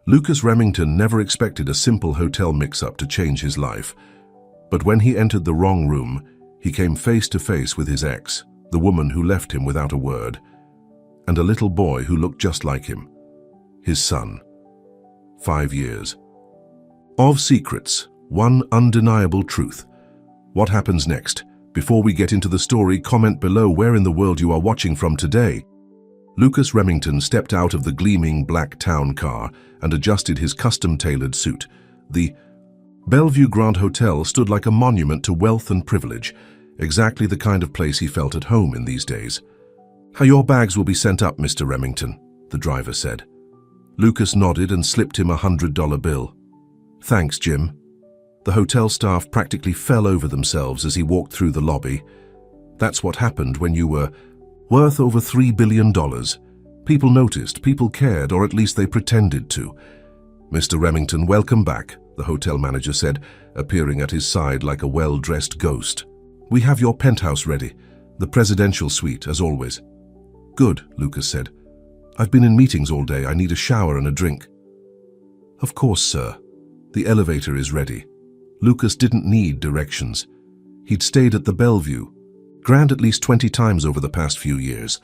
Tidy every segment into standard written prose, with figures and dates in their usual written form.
Lucas Remington never expected a simple hotel mix-up to change his life. But when he entered the wrong room, he came face to face with his ex, the woman who left him without a word, and a little boy who looked just like him, his son. 5 years. Of secrets, one undeniable truth. What happens next? Before we get into the story, comment below where in the world you are watching from today. Lucas Remington stepped out of the gleaming black town car and adjusted his custom-tailored suit. The Bellevue Grand Hotel stood like a monument to wealth and privilege, exactly the kind of place he felt at home in these days. "Your bags will be sent up, Mr. Remington," the driver said. Lucas nodded and slipped him a $100 bill. "Thanks, Jim." The hotel staff practically fell over themselves as he walked through the lobby. That's what happened when you were worth over $3 billion. People noticed, people cared, or at least they pretended to. "Mr. Remington, welcome back," the hotel manager said, appearing at his side like a well-dressed ghost. "We have your penthouse ready, the presidential suite, as always." "Good," Lucas said. "I've been in meetings all day. I need a shower and a drink." "Of course, sir. The elevator is ready." Lucas didn't need directions. He'd stayed at the Bellevue Grand at least 20 times over the past few years.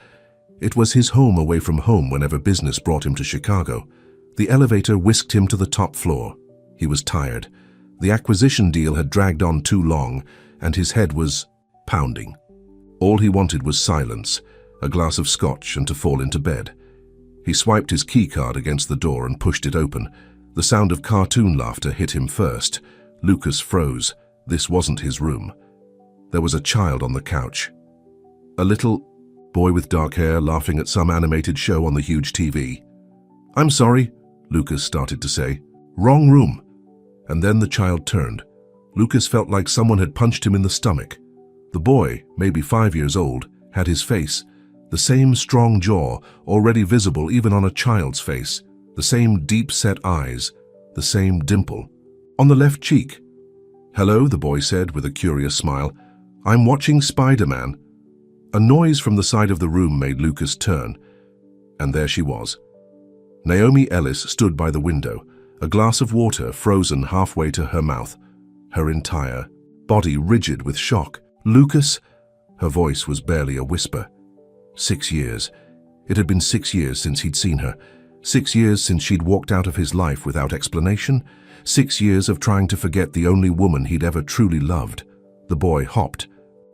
It was his home away from home whenever business brought him to Chicago. The elevator whisked him to the top floor. He was tired. The acquisition deal had dragged on too long, and his head was pounding. All he wanted was silence, a glass of scotch, and to fall into bed. He swiped his keycard against the door and pushed it open. The sound of cartoon laughter hit him first. Lucas froze. This wasn't his room. There was a child on the couch. A little boy with dark hair laughing at some animated show on the huge TV. "I'm sorry," Lucas started to say. "Wrong room." And then the child turned. Lucas felt like someone had punched him in the stomach. The boy, maybe 5 years old, had his face, the same strong jaw, already visible even on a child's face, the same deep-set eyes, the same dimple. On the left cheek. "Hello," the boy said with a curious smile. "I'm watching Spider-Man." A noise from the side of the room made Lucas turn, and there she was. Naomi Ellis stood by the window, a glass of water frozen halfway to her mouth, her entire body rigid with shock. "Lucas?" Her voice was barely a whisper. 6 years. It had been 6 years since he'd seen her. 6 years since she'd walked out of his life without explanation. 6 years of trying to forget the only woman he'd ever truly loved. The boy hopped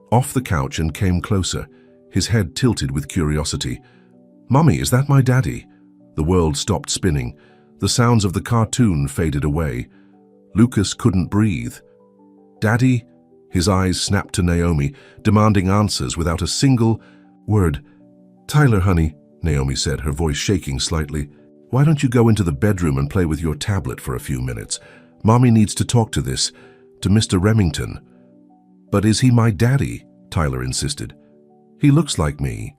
off the couch and came closer, his head tilted with curiosity. "Mummy, is that my daddy?" The world stopped spinning. The sounds of the cartoon faded away. Lucas couldn't breathe. "Daddy?" His eyes snapped to Naomi, demanding answers without a single word. "Tyler, honey," Naomi said, her voice shaking slightly. "Why don't you go into the bedroom and play with your tablet for a few minutes? Mommy needs to talk to Mr. Remington." "But is he my daddy?" Tyler insisted. "He looks like me.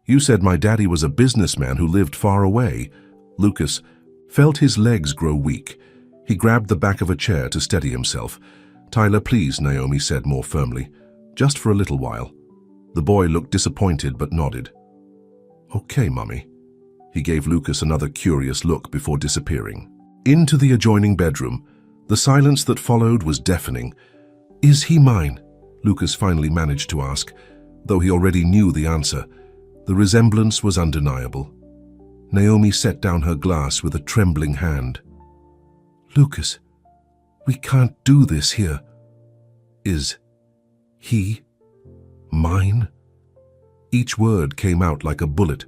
You said my daddy was a businessman who lived far away." Lucas felt his legs grow weak. He grabbed the back of a chair to steady himself. "Tyler, please," Naomi said more firmly. "Just for a little while." The boy looked disappointed but nodded. "Okay, Mummy." He gave Lucas another curious look before disappearing. Into the adjoining bedroom. The silence that followed was deafening. "Is he mine?" Lucas finally managed to ask, though he already knew the answer. The resemblance was undeniable. Naomi set down her glass with a trembling hand. "Lucas, we can't do this here. Is he mine?" Each word came out like a bullet.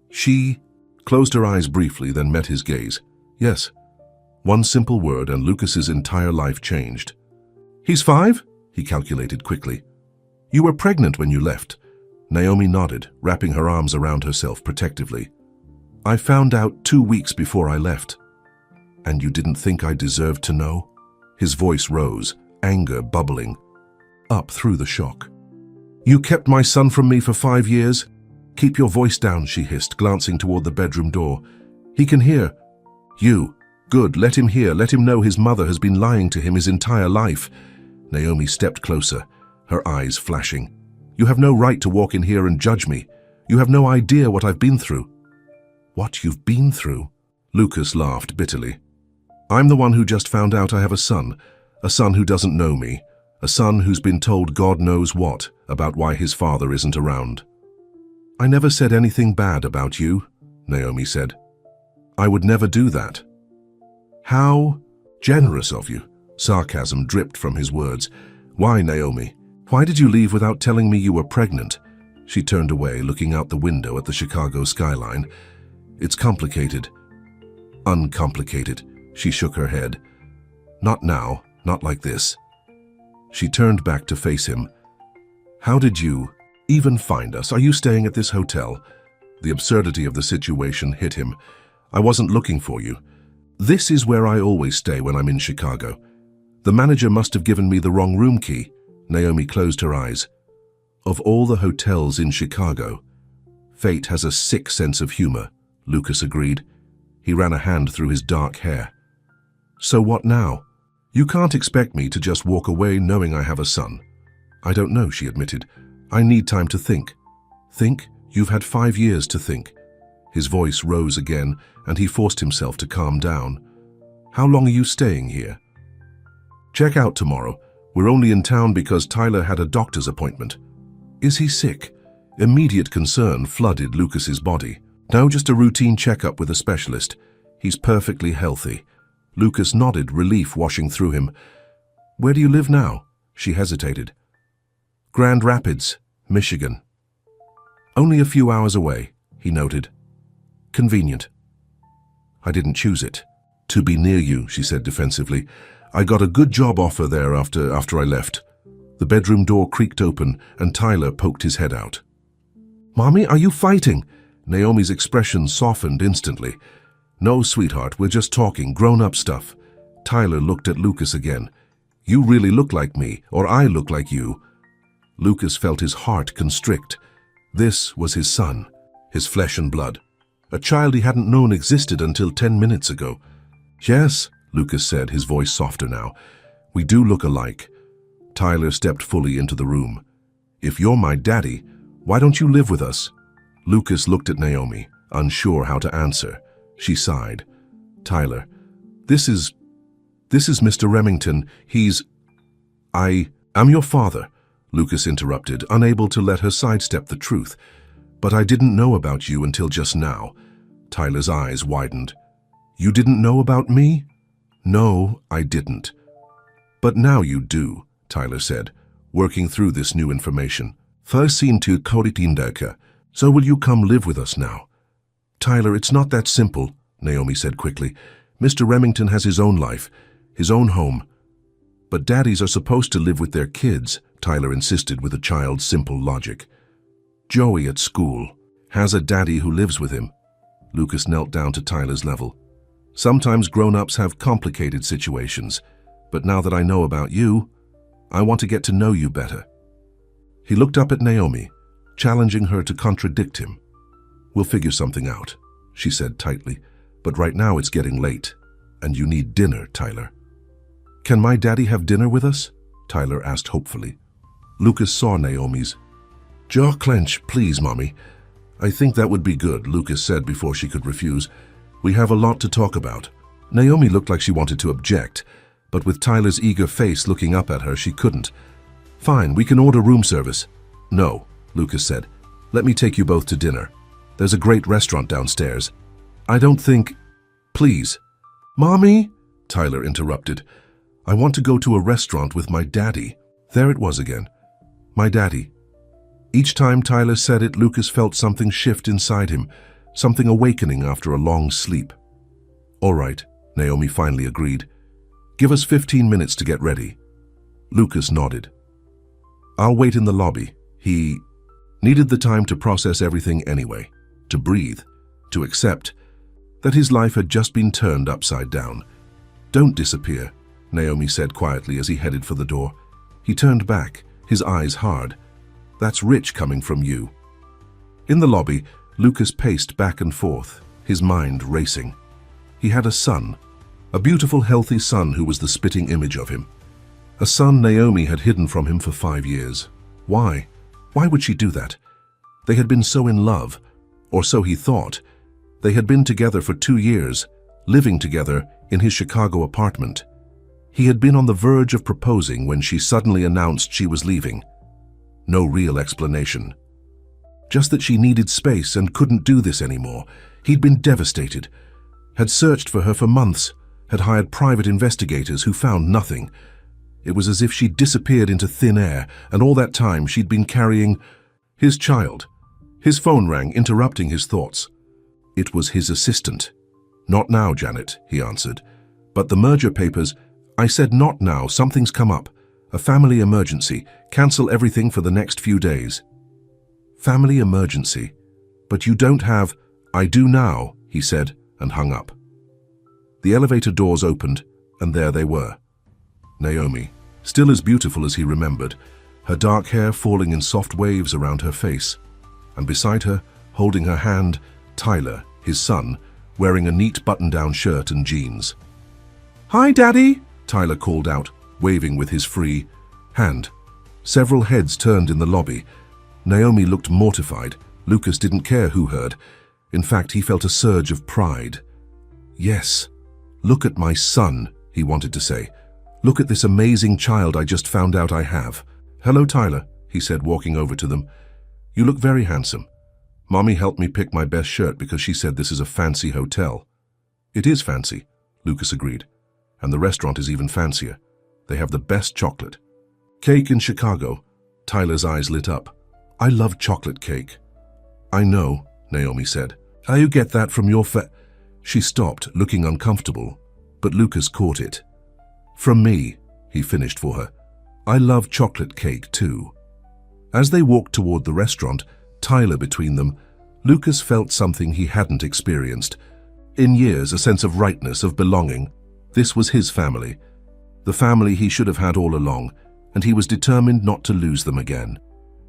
She closed her eyes briefly, then met his gaze. Yes. One simple word and Lucas's entire life changed. "He's 5?" he calculated quickly. "You were pregnant when you left." Naomi nodded, wrapping her arms around herself protectively. "I found out 2 weeks before I left." "And you didn't think I deserved to know?" His voice rose, anger bubbling up through the shock. "You kept my son from me for 5 years? Keep your voice down," she hissed, glancing toward the bedroom door. "He can hear." "You. Good, let him hear. Let him know his mother has been lying to him his entire life." Naomi stepped closer, her eyes flashing. "You have no right to walk in here and judge me. You have no idea what I've been through." "What you've been through?" Lucas laughed bitterly. I'm the one who just found out I have a son who doesn't know me, a son who's been told God knows what about why his father isn't around. I never said anything bad about you, Naomi said. I would never do that. How generous of you. Sarcasm dripped from his words. Why, Naomi? Why did you leave without telling me you were pregnant? She turned away, looking out the window at the Chicago skyline. It's complicated. Uncomplicated. She shook her head. Not now, not like this. She turned back to face him. How did you even find us? Are you staying at this hotel? The absurdity of the situation hit him. I wasn't looking for you. This is where I always stay when I'm in Chicago. The manager must have given me the wrong room key. Naomi closed her eyes. Of all the hotels in Chicago, fate has a sick sense of humor, Lucas agreed. He ran a hand through his dark hair. So what now? You can't expect me to just walk away knowing I have a son. I don't know, she admitted. I need time to think. Think? You've had 5 years to think. His voice rose again, and he forced himself to calm down. How long are you staying here? Check out tomorrow. We're only in town because Tyler had a doctor's appointment. Is he sick? Immediate concern flooded Lucas's body. No, just a routine checkup with a specialist. He's perfectly healthy. Lucas nodded, relief washing through him. Where do you live now? She hesitated. Grand Rapids, Michigan. Only a few hours away, he noted. Convenient. I didn't choose it. To be near you, she said defensively. I got a good job offer there after I left. The bedroom door creaked open and Tyler poked his head out. Mommy, are you fighting? Naomi's expression softened instantly. No, sweetheart, we're just talking grown-up stuff. Tyler looked at Lucas again. You really look like me, or I look like you. Lucas felt his heart constrict. This was his son, his flesh and blood. A child he hadn't known existed until 10 minutes ago. Yes, Lucas said, his voice softer now. We do look alike. Tyler stepped fully into the room. If you're my daddy, why don't you live with us? Lucas looked at Naomi, unsure how to answer. She sighed. Tyler, this is Mr. Remington. I am your father, Lucas interrupted, unable to let her sidestep the truth. But I didn't know about you until just now. Tyler's eyes widened. You didn't know about me? No, I didn't. But now you do, Tyler said, working through this new information. First seen to Koritindaka. So will you come live with us now? Tyler, it's not that simple, Naomi said quickly. Mr. Remington has his own life, his own home. But daddies are supposed to live with their kids, Tyler insisted with a child's simple logic. Joey at school has a daddy who lives with him. Lucas knelt down to Tyler's level. Sometimes grown-ups have complicated situations, but now that I know about you, I want to get to know you better. He looked up at Naomi, challenging her to contradict him. We'll figure something out, she said tightly, but right now it's getting late, and you need dinner, Tyler. Can my daddy have dinner with us? Tyler asked hopefully. Lucas saw Naomi's jaw clench. Please, Mommy. I think that would be good, Lucas said before she could refuse. We have a lot to talk about. Naomi looked like she wanted to object, but with Tyler's eager face looking up at her, she couldn't. Fine, we can order room service. No, Lucas said. Let me take you both to dinner. There's a great restaurant downstairs. I don't think... Please. Mommy? Tyler interrupted. I want to go to a restaurant with my daddy. There it was again. My daddy. Each time Tyler said it, Lucas felt something shift inside him, something awakening after a long sleep. All right, Naomi finally agreed. Give us 15 minutes to get ready. Lucas nodded. I'll wait in the lobby. He needed the time to process everything anyway, to breathe, to accept that his life had just been turned upside down. Don't disappear, Naomi said quietly as he headed for the door. He turned back, his eyes hard. That's rich coming from you. In the lobby, Lucas paced back and forth, his mind racing. He had a son, a beautiful, healthy son who was the spitting image of him. A son Naomi had hidden from him for 5 years. Why? Why would she do that? They had been so in love, or so he thought. They had been together for 2 years, living together in his Chicago apartment. He had been on the verge of proposing when she suddenly announced she was leaving. No real explanation. Just that she needed space and couldn't do this anymore. He'd been devastated. Had searched for her for months, had hired private investigators who found nothing. It was as if she'd disappeared into thin air, and all that time she'd been carrying his child. His phone rang, interrupting his thoughts. It was his assistant. "Not now, Janet," he answered. "But the merger papers—" "I said not now, something's come up. A family emergency. Cancel everything for the next few days." "Family emergency? But you don't have—" "I do now," he said, and hung up. The elevator doors opened, and there they were. Naomi, still as beautiful as he remembered, her dark hair falling in soft waves around her face, and beside her, holding her hand, Tyler, his son, wearing a neat button-down shirt and jeans. "Hi, Daddy," Tyler called out, waving with his free hand. Several heads turned in the lobby. Naomi looked mortified. Lucas didn't care who heard. In fact, he felt a surge of pride. "Yes, look at my son," he wanted to say. "Look at this amazing child I just found out I have." "Hello, Tyler," he said, walking over to them. "You look very handsome. Mommy helped me pick my best shirt because she said this is a fancy hotel." "It is fancy," Lucas agreed. "And the restaurant is even fancier. They have the best chocolate. Cake in Chicago." Tyler's eyes lit up. "I love chocolate cake." "I know," Naomi said. "How you get that from your She stopped, looking uncomfortable, but Lucas caught it. "From me," he finished for her. "I love chocolate cake too." As they walked toward the restaurant, Tyler between them, Lucas felt something he hadn't experienced. In years, a sense of rightness, of belonging. This was his family. The family he should have had all along, and he was determined not to lose them again.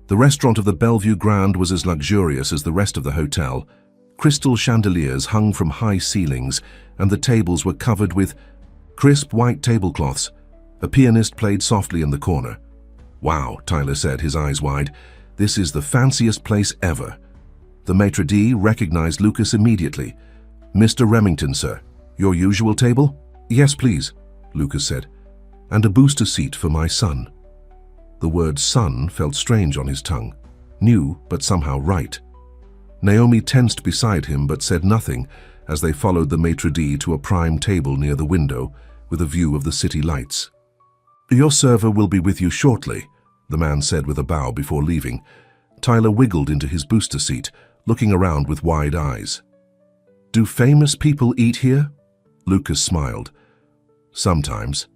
The restaurant of the Bellevue Grand was as luxurious as the rest of the hotel. Crystal chandeliers hung from high ceilings, and the tables were covered with crisp white tablecloths. A pianist played softly in the corner. "Wow," Tyler said, his eyes wide. "This is the fanciest place ever." The maitre d' recognized Lucas immediately. "Mr. Remington, sir. Your usual table?" "Yes, please," Lucas said. "And a booster seat for my son." The word son felt strange on his tongue. New, but somehow right. Naomi tensed beside him but said nothing as they followed the maitre d' to a prime table near the window with a view of the city lights. "Your server will be with you shortly," the man said with a bow before leaving. Tyler wiggled into his booster seat, looking around with wide eyes. "Do famous people eat here?" Lucas smiled. "Sometimes.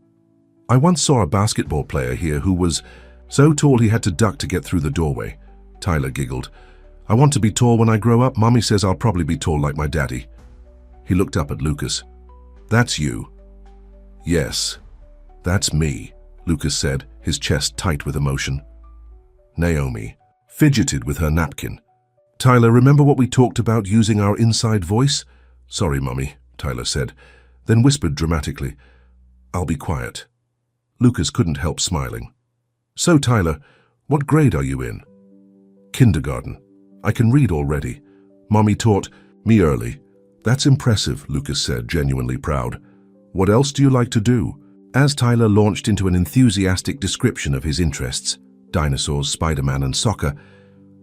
I once saw a basketball player here who was so tall he had to duck to get through the doorway." Tyler giggled. "I want to be tall when I grow up. Mommy says I'll probably be tall like my daddy." He looked up at Lucas. "That's you." "Yes, that's me," Lucas said, his chest tight with emotion. Naomi fidgeted with her napkin. "Tyler, remember what we talked about using our inside voice?" "Sorry, Mommy," Tyler said, then whispered dramatically, "I'll be quiet." Lucas couldn't help smiling. "So, Tyler, what grade are you in?" "Kindergarten. I can read already. Mommy taught me early." "That's impressive," Lucas said, genuinely proud. "What else do you like to do?" As Tyler launched into an enthusiastic description of his interests, dinosaurs, Spider-Man, and soccer,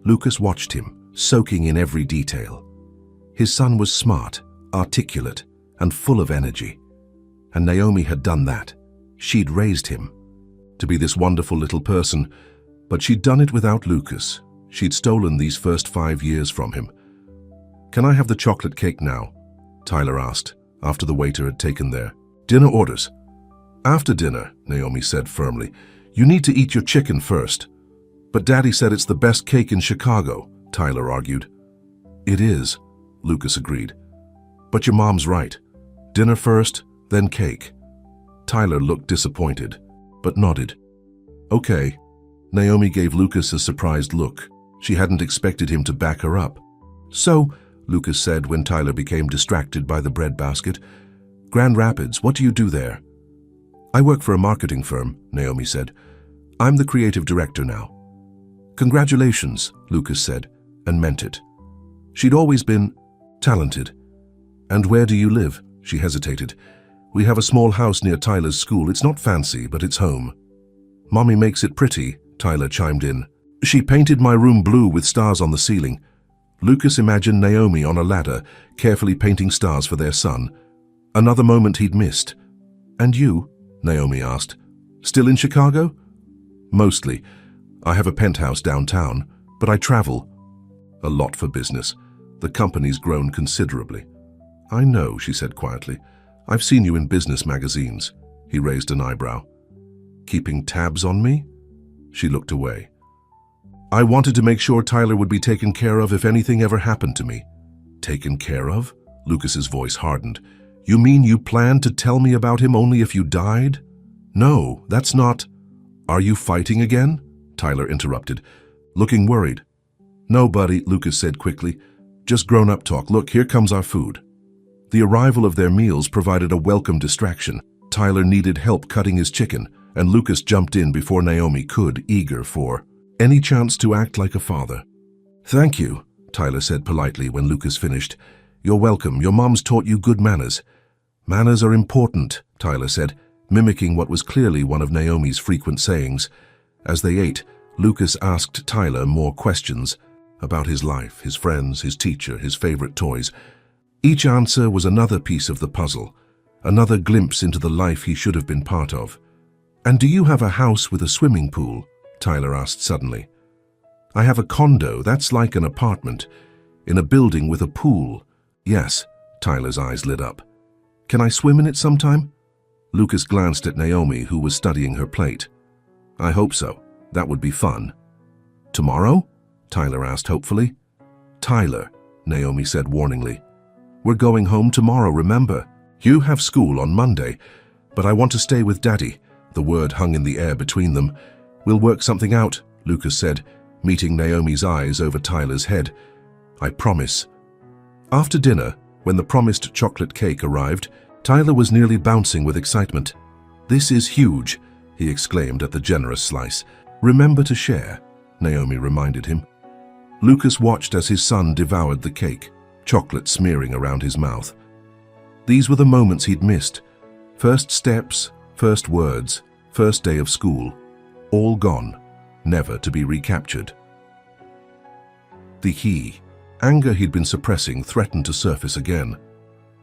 Lucas watched him, soaking in every detail. His son was smart, articulate, and full of energy. And Naomi had done that. She'd raised him to be this wonderful little person, but she'd done it without Lucas. She'd stolen these first 5 years from him. "Can I have the chocolate cake now?" Tyler asked, after the waiter had taken their dinner orders. "After dinner," Naomi said firmly. "You need to eat your chicken first." "But Daddy said it's the best cake in Chicago," Tyler argued. "It is," Lucas agreed. "But your mom's right. Dinner first, then cake." Tyler looked disappointed, but nodded. "Okay." Naomi gave Lucas a surprised look. She hadn't expected him to back her up. "So," Lucas said when Tyler became distracted by the bread basket, "Grand Rapids, what do you do there?" "I work for a marketing firm," Naomi said. "I'm the creative director now." "Congratulations," Lucas said, and meant it. She'd always been talented. "And where do you live?" She hesitated. "We have a small house near Tyler's school. It's not fancy, but it's home." "Mommy makes it pretty," Tyler chimed in. "She painted my room blue with stars on the ceiling." Lucas imagined Naomi on a ladder, carefully painting stars for their son. Another moment he'd missed. "And you?" Naomi asked. "Still in Chicago?" "Mostly. I have a penthouse downtown, but I travel. A lot for business. The company's grown considerably." "I know," she said quietly. "I've seen you in business magazines." He raised an eyebrow. "Keeping tabs on me?" She looked away. "I wanted to make sure Tyler would be taken care of if anything ever happened to me." "Taken care of?" Lucas's voice hardened. "You mean you planned to tell me about him only if you died?" "No, that's not—" "Are you fighting again?" Tyler interrupted, looking worried. "No, buddy," Lucas said quickly. "Just grown-up talk. Look, here comes our food." The arrival of their meals provided a welcome distraction. Tyler needed help cutting his chicken, and Lucas jumped in before Naomi could, eager for any chance to act like a father. "Thank you," Tyler said politely when Lucas finished. "You're welcome. Your mom's taught you good manners." "Manners are important," Tyler said, mimicking what was clearly one of Naomi's frequent sayings. As they ate, Lucas asked Tyler more questions about his life, his friends, his teacher, his favorite toys. Each answer was another piece of the puzzle, another glimpse into the life he should have been part of. "And do you have a house with a swimming pool?" Tyler asked suddenly. "I have a condo. That's like an apartment, in a building with a pool." "Yes," Tyler's eyes lit up. "Can I swim in it sometime?" Lucas glanced at Naomi, who was studying her plate. "I hope so. That would be fun." "Tomorrow?" Tyler asked hopefully. "Tyler," Naomi said warningly. "We're going home tomorrow, remember? You have school on Monday, but I want to stay with Daddy." The word hung in the air between them. "We'll work something out," Lucas said, meeting Naomi's eyes over Tyler's head. "I promise." After dinner, when the promised chocolate cake arrived, Tyler was nearly bouncing with excitement. "This is huge," he exclaimed at the generous slice. "Remember to share," Naomi reminded him. Lucas watched as his son devoured the cake, chocolate smearing around his mouth. These were the moments he'd missed. First steps, first words, first day of school. All gone, never to be recaptured. The anger he'd been suppressing threatened to surface again.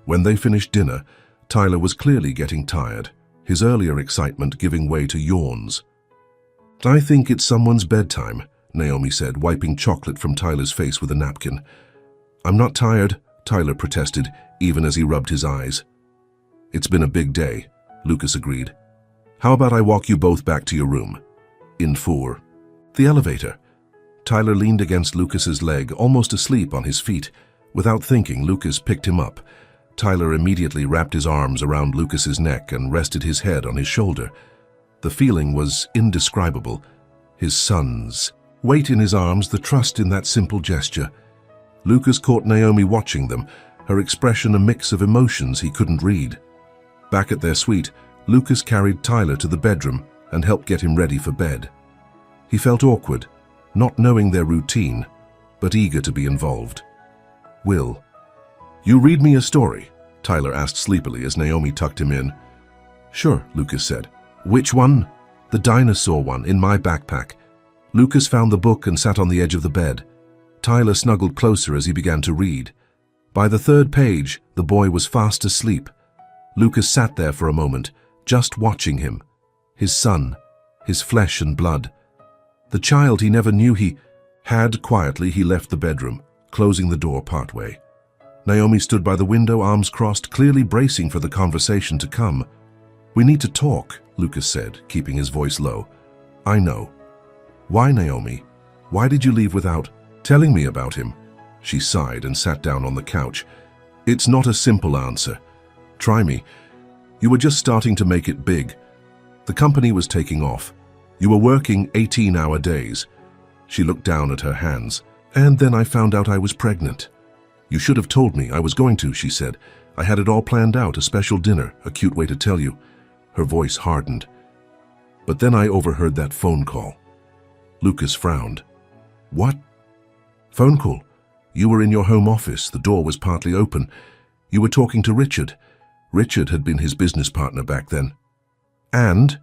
When they finished dinner, Tyler was clearly getting tired, his earlier excitement giving way to yawns. "I think it's someone's bedtime," Naomi said, wiping chocolate from Tyler's face with a napkin. "I'm not tired," Tyler protested, even as he rubbed his eyes. "It's been a big day," Lucas agreed. "How about I walk you both back to your room?" "In 4. "The elevator." Tyler leaned against Lucas's leg, almost asleep on his feet. Without thinking, Lucas picked him up. Tyler immediately wrapped his arms around Lucas's neck and rested his head on his shoulder. The feeling was indescribable. His son's weight in his arms, the trust in that simple gesture. Lucas caught Naomi watching them, her expression a mix of emotions he couldn't read. Back at their suite, Lucas carried Tyler to the bedroom and helped get him ready for bed. He felt awkward, not knowing their routine, but eager to be involved. "Will you read me a story?" Tyler asked sleepily as Naomi tucked him in. "Sure," Lucas said. "Which one?" "The dinosaur one, in my backpack." Lucas found the book and sat on the edge of the bed. Tyler snuggled closer as he began to read. By the 3rd page, the boy was fast asleep. Lucas sat there for a moment, just watching him. His son, his flesh and blood. The child he never knew he had. Quietly, he left the bedroom, closing the door partway. Naomi stood by the window, arms crossed, clearly bracing for the conversation to come. "We need to talk," Lucas said, keeping his voice low. "I know." "Why, Naomi? Why did you leave without telling me about him?" She sighed and sat down on the couch. "It's not a simple answer. Try me. You were just starting to make it big. The company was taking off. You were working 18-hour days." She looked down at her hands. "And then I found out I was pregnant." "You should have told me I was going to," she said. "I had it all planned out, a special dinner, a cute way to tell you." Her voice hardened. "But then I overheard that phone call." Lucas frowned. "What?" "Phone call. You were in your home office. The door was partly open. You were talking to Richard. Richard had been his business partner back then. And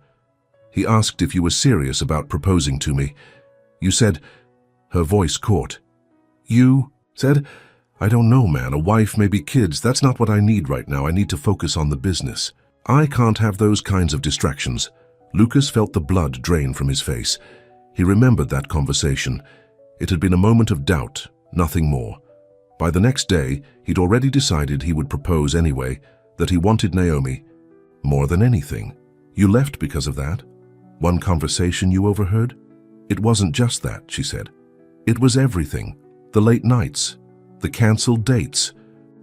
he asked if you were serious about proposing to me. You said, her voice caught. You said, I don't know, man, a wife, maybe kids, that's not what I need right now. I need to focus on the business. I can't have those kinds of distractions. Lucas felt the blood drain from his face. He remembered that conversation. It had been a moment of doubt, nothing more. By the next day, he'd already decided he would propose anyway, that he wanted Naomi more than anything. You left because of that? One conversation you overheard? It wasn't just that, she said. It was everything. The late nights, the cancelled dates,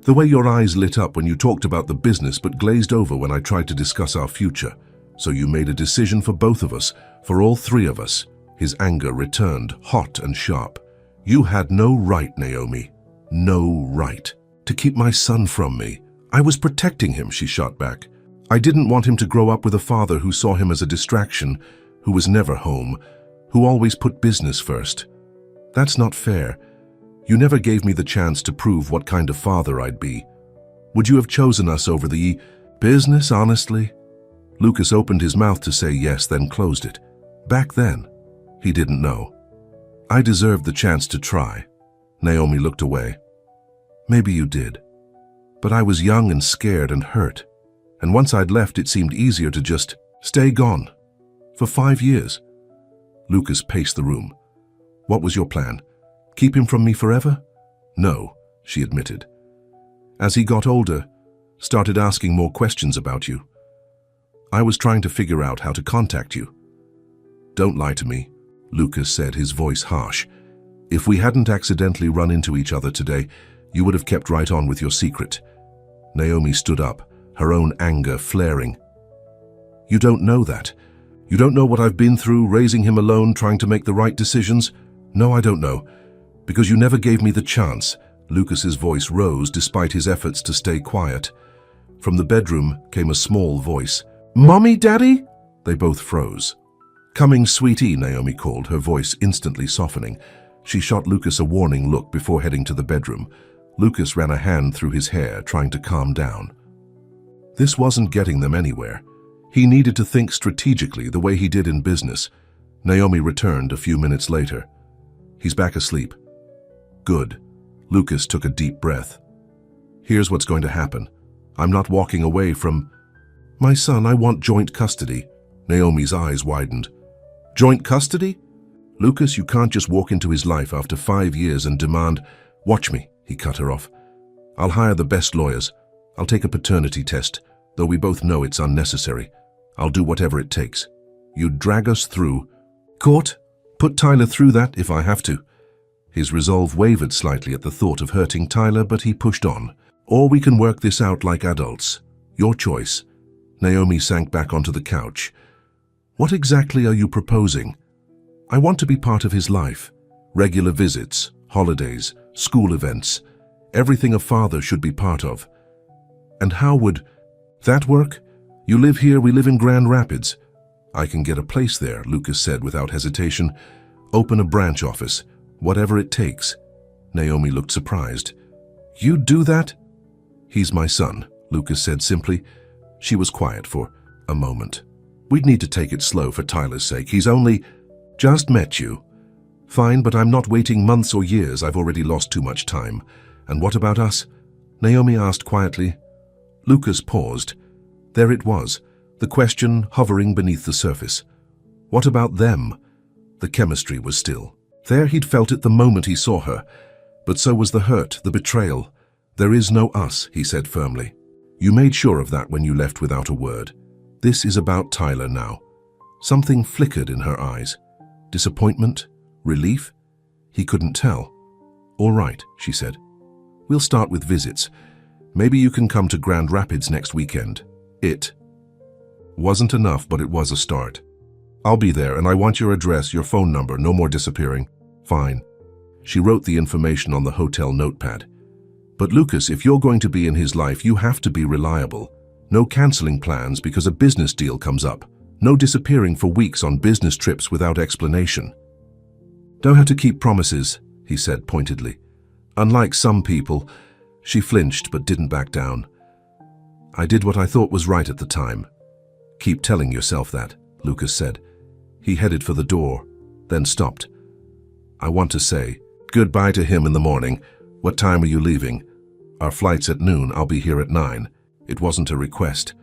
the way your eyes lit up when you talked about the business but glazed over when I tried to discuss our future. So you made a decision for both of us, for all three of us. His anger returned, hot and sharp. You had no right, Naomi. No right to keep my son from me. I was protecting him, she shot back. I didn't want him to grow up with a father who saw him as a distraction, who was never home, who always put business first. That's not fair. You never gave me the chance to prove what kind of father I'd be. Would you have chosen us over the business, honestly? Lucas opened his mouth to say yes, then closed it. Back then, he didn't know. I deserved the chance to try. Naomi looked away. Maybe you did. But I was young and scared and hurt. And once I'd left, it seemed easier to just stay gone. For 5 years. Lucas paced the room. What was your plan? Keep him from me forever? No, she admitted. As he got older, started asking more questions about you. I was trying to figure out how to contact you. Don't lie to me, Lucas said, his voice harsh. If we hadn't accidentally run into each other today, you would have kept right on with your secret. Naomi stood up, her own anger flaring. You don't know that. You don't know what I've been through, raising him alone, trying to make the right decisions. No, I don't know. Because you never gave me the chance. Lucas's voice rose despite his efforts to stay quiet. From the bedroom came a small voice. Mommy, Daddy? They both froze. Coming, sweetie, Naomi called, her voice instantly softening. She shot Lucas a warning look before heading to the bedroom. Lucas ran a hand through his hair, trying to calm down. This wasn't getting them anywhere. He needed to think strategically the way he did in business. Naomi returned a few minutes later. He's back asleep. Good. Lucas took a deep breath. Here's what's going to happen. I'm not walking away from my son. I want joint custody. Naomi's eyes widened. Joint custody? Lucas, you can't just walk into his life after 5 years and demand, watch me, he cut her off. I'll hire the best lawyers. I'll take a paternity test, though we both know it's unnecessary. I'll do whatever it takes. You'd drag us through court? Put Tyler through that if I have to. His resolve wavered slightly at the thought of hurting Tyler, but he pushed on. Or we can work this out like adults. Your choice. Naomi sank back onto the couch. What exactly are you proposing? I want to be part of his life. Regular visits, holidays, school events. Everything a father should be part of. And how would that work? You live here, we live in Grand Rapids. I can get a place there, Lucas said without hesitation. Open a branch office, whatever it takes. Naomi looked surprised. You'd do that? He's my son, Lucas said simply. She was quiet for a moment. We'd need to take it slow for Tyler's sake. He's only just met you. Fine, but I'm not waiting months or years. I've already lost too much time. And what about us? Naomi asked quietly. Lucas paused. There it was, the question hovering beneath the surface. What about them? The chemistry was still there. He'd felt it the moment he saw her. But so was the hurt, the betrayal. There is no us, he said firmly. You made sure of that when you left without a word. This is about Tyler now. Something flickered in her eyes. Disappointment? Relief? He couldn't tell. All right, she said. We'll start with visits. Maybe you can come to Grand Rapids next weekend. It wasn't enough, but it was a start. I'll be there, and I want your address, your phone number, no more disappearing. Fine. She wrote the information on the hotel notepad. But Lucas, if you're going to be in his life, you have to be reliable. No canceling plans because a business deal comes up. No disappearing for weeks on business trips without explanation. Don't have to keep promises, he said pointedly. Unlike some people, she flinched but didn't back down. I did what I thought was right at the time. Keep telling yourself that, Lucas said. He headed for the door, then stopped. I want to say goodbye to him in the morning. What time are you leaving? Our flight's at noon. I'll be here at 9. It wasn't a request.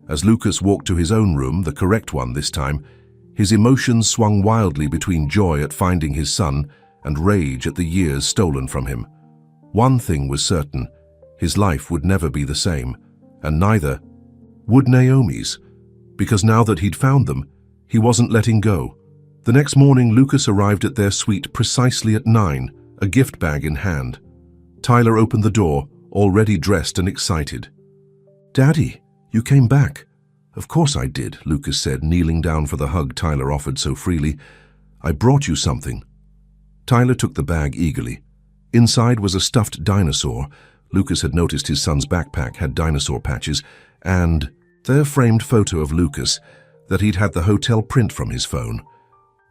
As Lucas walked to his own room, the correct one this time, his emotions swung wildly between joy at finding his son and rage at the years stolen from him. One thing was certain: his life would never be the same, and neither would Naomi's, because now that he'd found them, he wasn't letting go. The next morning, Lucas arrived at their suite precisely at 9, a gift bag in hand. Tyler opened the door, already dressed and excited. "Daddy, you came back." "Of course I did," Lucas said, kneeling down for the hug Tyler offered so freely. "I brought you something." Tyler took the bag eagerly. Inside was a stuffed dinosaur. Lucas had noticed his son's backpack had dinosaur patches, and their framed photo of Lucas that he'd had the hotel print from his phone.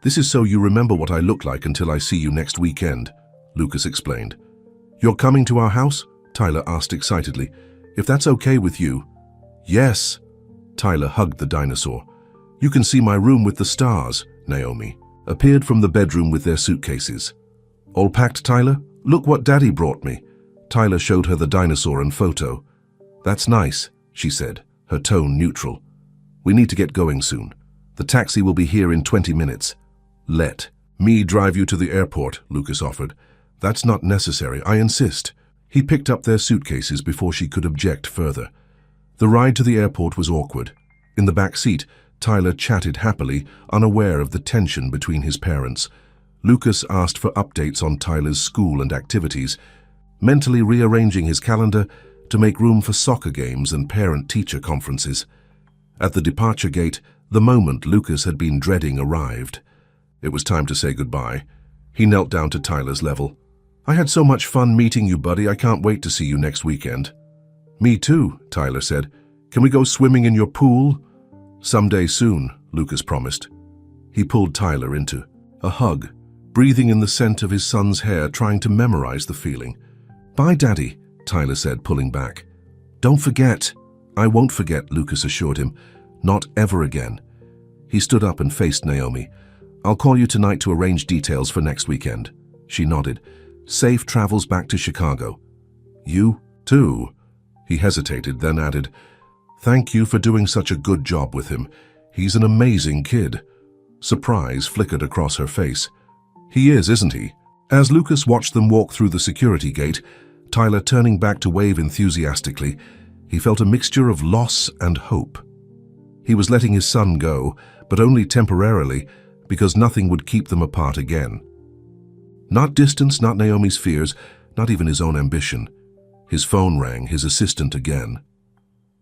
"This is so you remember what I look like until I see you next weekend," Lucas explained. "You're coming to our house?" Tyler asked excitedly. "If that's okay with you." "Yes." Tyler hugged the dinosaur. "You can see my room with the stars." Naomi appeared from the bedroom with their suitcases. "All packed, Tyler? Look what Daddy brought me." Tyler showed her the dinosaur and photo. "That's nice," she said, her tone neutral. "We need to get going soon. The taxi will be here in 20 minutes. "Let me drive you to the airport," Lucas offered. "That's not necessary, I insist." He picked up their suitcases before she could object further. The ride to the airport was awkward. In the back seat, Tyler chatted happily, unaware of the tension between his parents. Lucas asked for updates on Tyler's school and activities, mentally rearranging his calendar to make room for soccer games and parent-teacher conferences. At the departure gate, the moment Lucas had been dreading arrived. It was time to say goodbye. He knelt down to Tyler's level. "I had so much fun meeting you, buddy. I can't wait to see you next weekend." "Me too," Tyler said. "Can we go swimming in your pool?" "Someday soon," Lucas promised. He pulled Tyler into a hug, breathing in the scent of his son's hair, trying to memorize the feeling. "Bye, Daddy," Tyler said, pulling back. "Don't forget." "I won't forget," Lucas assured him. "Not ever again." He stood up and faced Naomi. "I'll call you tonight to arrange details for next weekend." She nodded. "Safe travels back to Chicago." "You, too." He hesitated, then added, "Thank you for doing such a good job with him. He's an amazing kid." Surprise flickered across her face. "He is, isn't he?" As Lucas watched them walk through the security gate, Tyler turning back to wave enthusiastically, he felt a mixture of loss and hope. He was letting his son go, but only temporarily, because nothing would keep them apart again. Not distance, not Naomi's fears, not even his own ambition. His phone rang, his assistant again.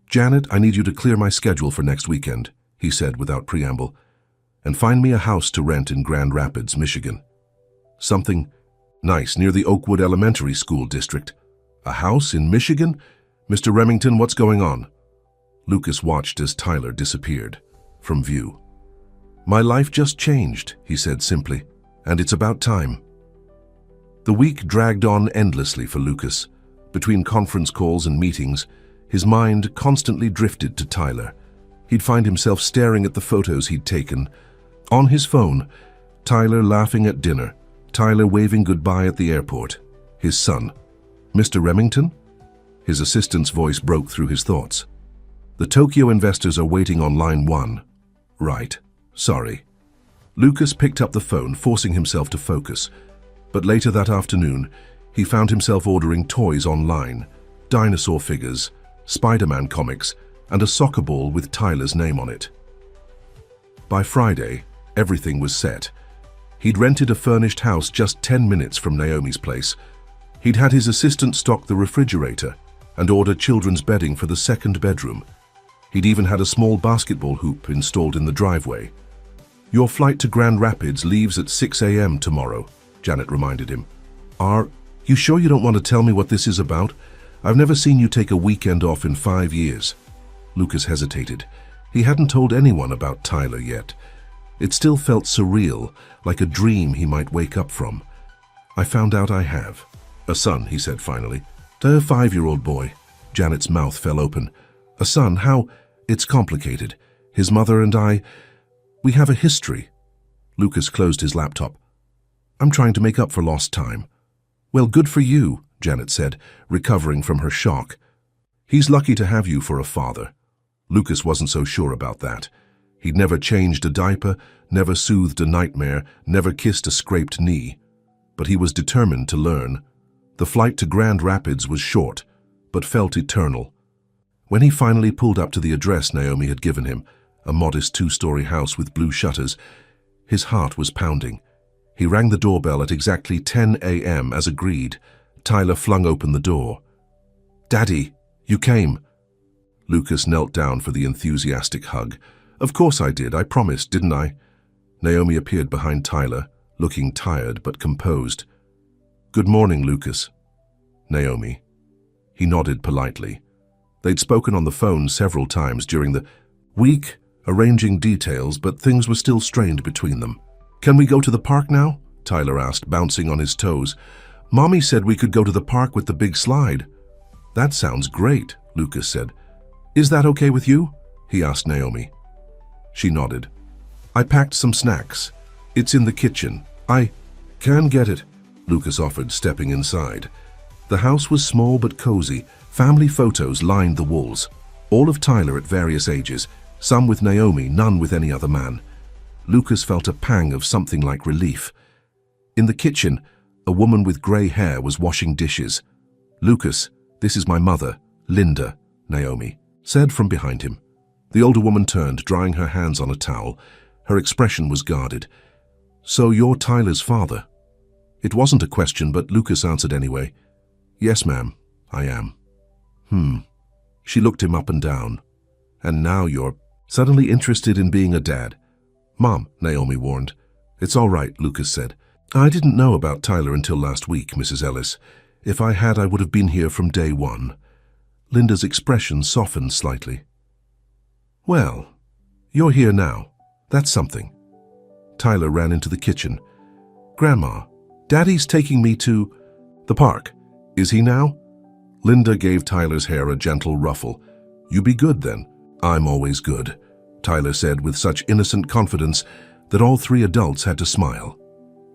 "Janet, I need you to clear my schedule for next weekend," he said without preamble, "and find me a house to rent in Grand Rapids, Michigan. Something nice near the Oakwood Elementary School district." "A house in Michigan? Mr. Remington, what's going on?" Lucas watched as Tyler disappeared from view. "My life just changed," he said simply, "and it's about time." The week dragged on endlessly for Lucas. Between conference calls and meetings, his mind constantly drifted to Tyler. He'd find himself staring at the photos he'd taken. On his phone, Tyler laughing at dinner, Tyler waving goodbye at the airport. His son. "Mr. Remington?" His assistant's voice broke through his thoughts. "The Tokyo investors are waiting on line 1. "Right. Sorry." Lucas picked up the phone, forcing himself to focus. But later that afternoon, he found himself ordering toys online, dinosaur figures, Spider-Man comics, and a soccer ball with Tyler's name on it. By Friday, everything was set. He'd rented a furnished house just 10 minutes from Naomi's place. He'd had his assistant stock the refrigerator and order children's bedding for the second bedroom. He'd even had a small basketball hoop installed in the driveway. "Your flight to Grand Rapids leaves at 6 a.m. tomorrow," Janet reminded him. "Are you sure you don't want to tell me what this is about? I've never seen you take a weekend off in 5 years. Lucas hesitated. He hadn't told anyone about Tyler yet. It still felt surreal, like a dream he might wake up from. "I found out I have. A son," he said finally. "A 5-year-old boy." Janet's mouth fell open. A son? How? It's complicated. His mother and I, we have a history. Lucas closed his laptop. I'm trying to make up for lost time. Well, good for you, Janet said, recovering from her shock. He's lucky to have you for a father. Lucas wasn't so sure about that. He'd never changed a diaper, never soothed a nightmare, never kissed a scraped knee. But he was determined to learn. The flight to Grand Rapids was short, but felt eternal. When he finally pulled up to the address Naomi had given him, a modest 2-story house with blue shutters, his heart was pounding. He rang the doorbell at exactly 10 a.m. as agreed. Tyler flung open the door. "Daddy, you came." Lucas knelt down for the enthusiastic hug. "Of course I did, I promised, didn't I?" Naomi appeared behind Tyler, looking tired but composed. "Good morning, Lucas." "Naomi." He nodded politely. They'd spoken on the phone several times during the week, arranging details, but things were still strained between them. "Can we go to the park now?" Tyler asked, bouncing on his toes. "Mommy said we could go to the park with the big slide." "That sounds great," Lucas said. "Is that okay with you?" he asked Naomi. She nodded. "I packed some snacks. It's in the kitchen. I can get it," Lucas offered, stepping inside. The house was small but cozy. Family photos lined the walls. All of Tyler at various ages, some with Naomi, none with any other man. Lucas felt a pang of something like relief. In the kitchen, a woman with grey hair was washing dishes. "Lucas, this is my mother, Linda," Naomi said from behind him. The older woman turned, drying her hands on a towel. Her expression was guarded. "So you're Tyler's father?" It wasn't a question, but Lucas answered anyway. "Yes, ma'am, I am." She looked him up and down. "And now you're suddenly interested in being a dad?" "Mom," Naomi warned. "It's all right," Lucas said. "I didn't know about Tyler until last week, Mrs. Ellis. If I had, I would have been here from day one." Linda's expression softened slightly. "Well, you're here now. That's something." Tyler ran into the kitchen. "Grandma, Daddy's taking me to the park. Is he now?" Linda gave Tyler's hair a gentle ruffle. "You be good then." "I'm always good," Tyler said with such innocent confidence that all 3 adults had to smile.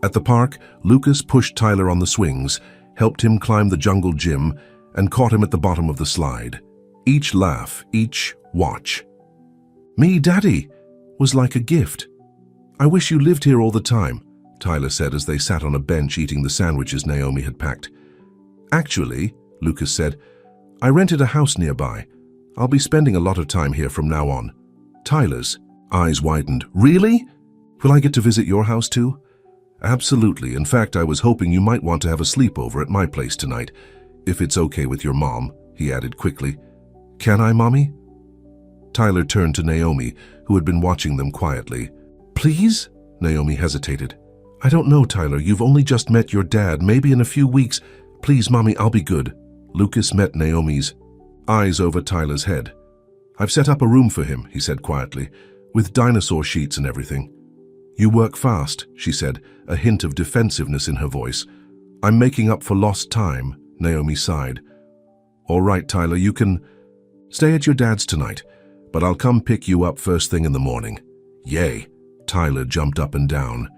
At the park, Lucas pushed Tyler on the swings, helped him climb the jungle gym, and caught him at the bottom of the slide. Each laugh, each watch. "Me, Daddy," was like a gift. "I wish you lived here all the time," Tyler said as they sat on a bench eating the sandwiches Naomi had packed. "Actually," Lucas said, "I rented a house nearby. I'll be spending a lot of time here from now on." Tyler's eyes widened. "Really? Will I get to visit your house too?" "Absolutely. In fact, I was hoping you might want to have a sleepover at my place tonight, if it's okay with your mom," he added quickly. "Can I, Mommy?" Tyler turned to Naomi, who had been watching them quietly. "Please?" Naomi hesitated. "I don't know, Tyler. You've only just met your dad. Maybe in a few weeks. Please, Mommy, I'll be good." Lucas met Naomi's eyes over Tyler's head. "I've set up a room for him," he said quietly, "with dinosaur sheets and everything." "You work fast," she said, a hint of defensiveness in her voice. "I'm making up for lost time," Naomi sighed. "All right, Tyler, you can stay at your dad's tonight, but I'll come pick you up first thing in the morning." "Yay!" Tyler jumped up and down.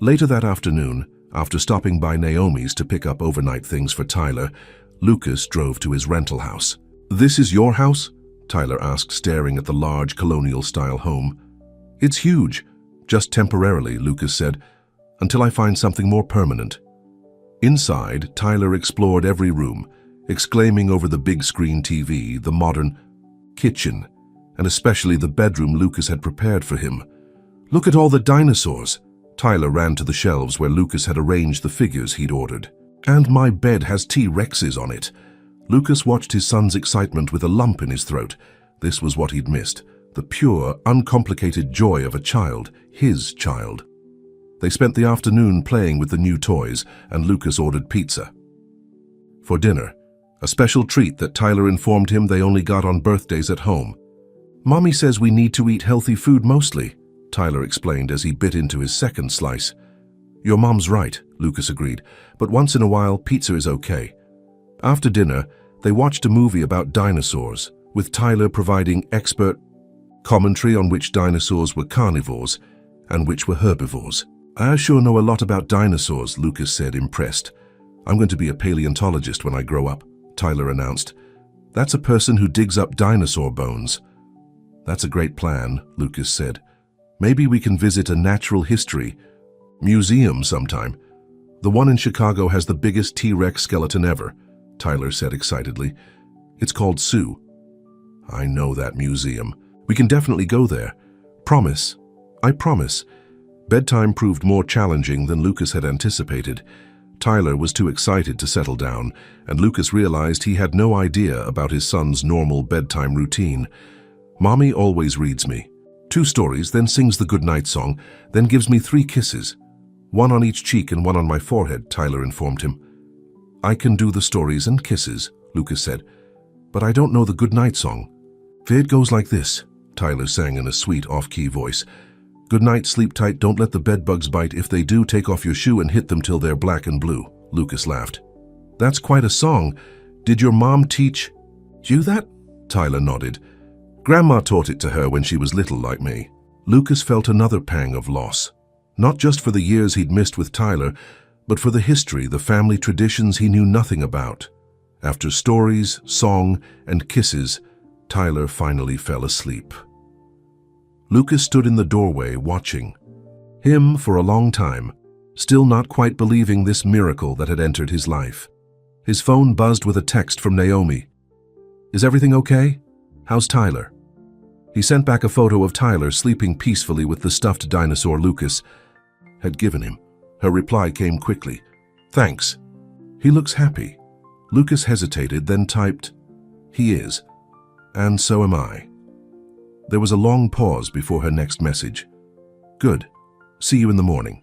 Later that afternoon, after stopping by Naomi's to pick up overnight things for Tyler, Lucas drove to his rental house. "This is your house?" Tyler asked, staring at the large colonial-style home. "It's huge. Just temporarily," Lucas said, "until I find something more permanent." Inside, Tyler explored every room, exclaiming over the big screen TV, the modern kitchen, and especially the bedroom Lucas had prepared for him. "Look at all the dinosaurs." Tyler ran to the shelves where Lucas had arranged the figures he'd ordered. "And my bed has T-Rexes on it." Lucas watched his son's excitement with a lump in his throat. This was what he'd missed, the pure, uncomplicated joy of a child, his child. They spent the afternoon playing with the new toys, and Lucas ordered pizza. For dinner, a special treat that Tyler informed him they only got on birthdays at home. "Mommy says we need to eat healthy food mostly," Tyler explained as he bit into his second slice. "Your mom's right," Lucas agreed, "but once in a while, pizza is okay." After dinner, they watched a movie about dinosaurs, with Tyler providing expert commentary on which dinosaurs were carnivores and which were herbivores. "I sure know a lot about dinosaurs," Lucas said, impressed. "I'm going to be a paleontologist when I grow up," Tyler announced. "That's a person who digs up dinosaur bones." "That's a great plan," Lucas said. "Maybe we can visit a natural history museum sometime. The one in Chicago has the biggest T-Rex skeleton ever," Tyler said excitedly. "It's called Sue." "I know that museum. We can definitely go there. Promise. I promise." Bedtime proved more challenging than Lucas had anticipated. Tyler was too excited to settle down, and Lucas realized he had no idea about his son's normal bedtime routine. "Mommy always reads me 2 stories, then sings the goodnight song, then gives me 3 kisses. 1 on each cheek and 1 on my forehead," Tyler informed him. "I can do the stories and kisses," Lucas said, "but I don't know the goodnight song." "It goes like this," Tyler sang in a sweet off-key voice. "Good night, sleep tight, don't let the bedbugs bite. If they do, take off your shoe and hit them till they're black and blue." Lucas laughed. "That's quite a song. Did your mom teach you that?" Tyler nodded. "Grandma taught it to her when she was little, like me." Lucas felt another pang of loss, not just for the years he'd missed with Tyler, but for the history, the family traditions he knew nothing about. After stories, song, and kisses, Tyler finally fell asleep. Lucas stood in the doorway watching him for a long time, still not quite believing this miracle that had entered his life. His phone buzzed with a text from Naomi. "Is everything okay? How's Tyler?" He sent back a photo of Tyler sleeping peacefully with the stuffed dinosaur Lucas had given him. Her reply came quickly. "Thanks. He looks happy." Lucas hesitated, then typed, "He is. And so am I." There was a long pause before her next message. "Good. See you in the morning."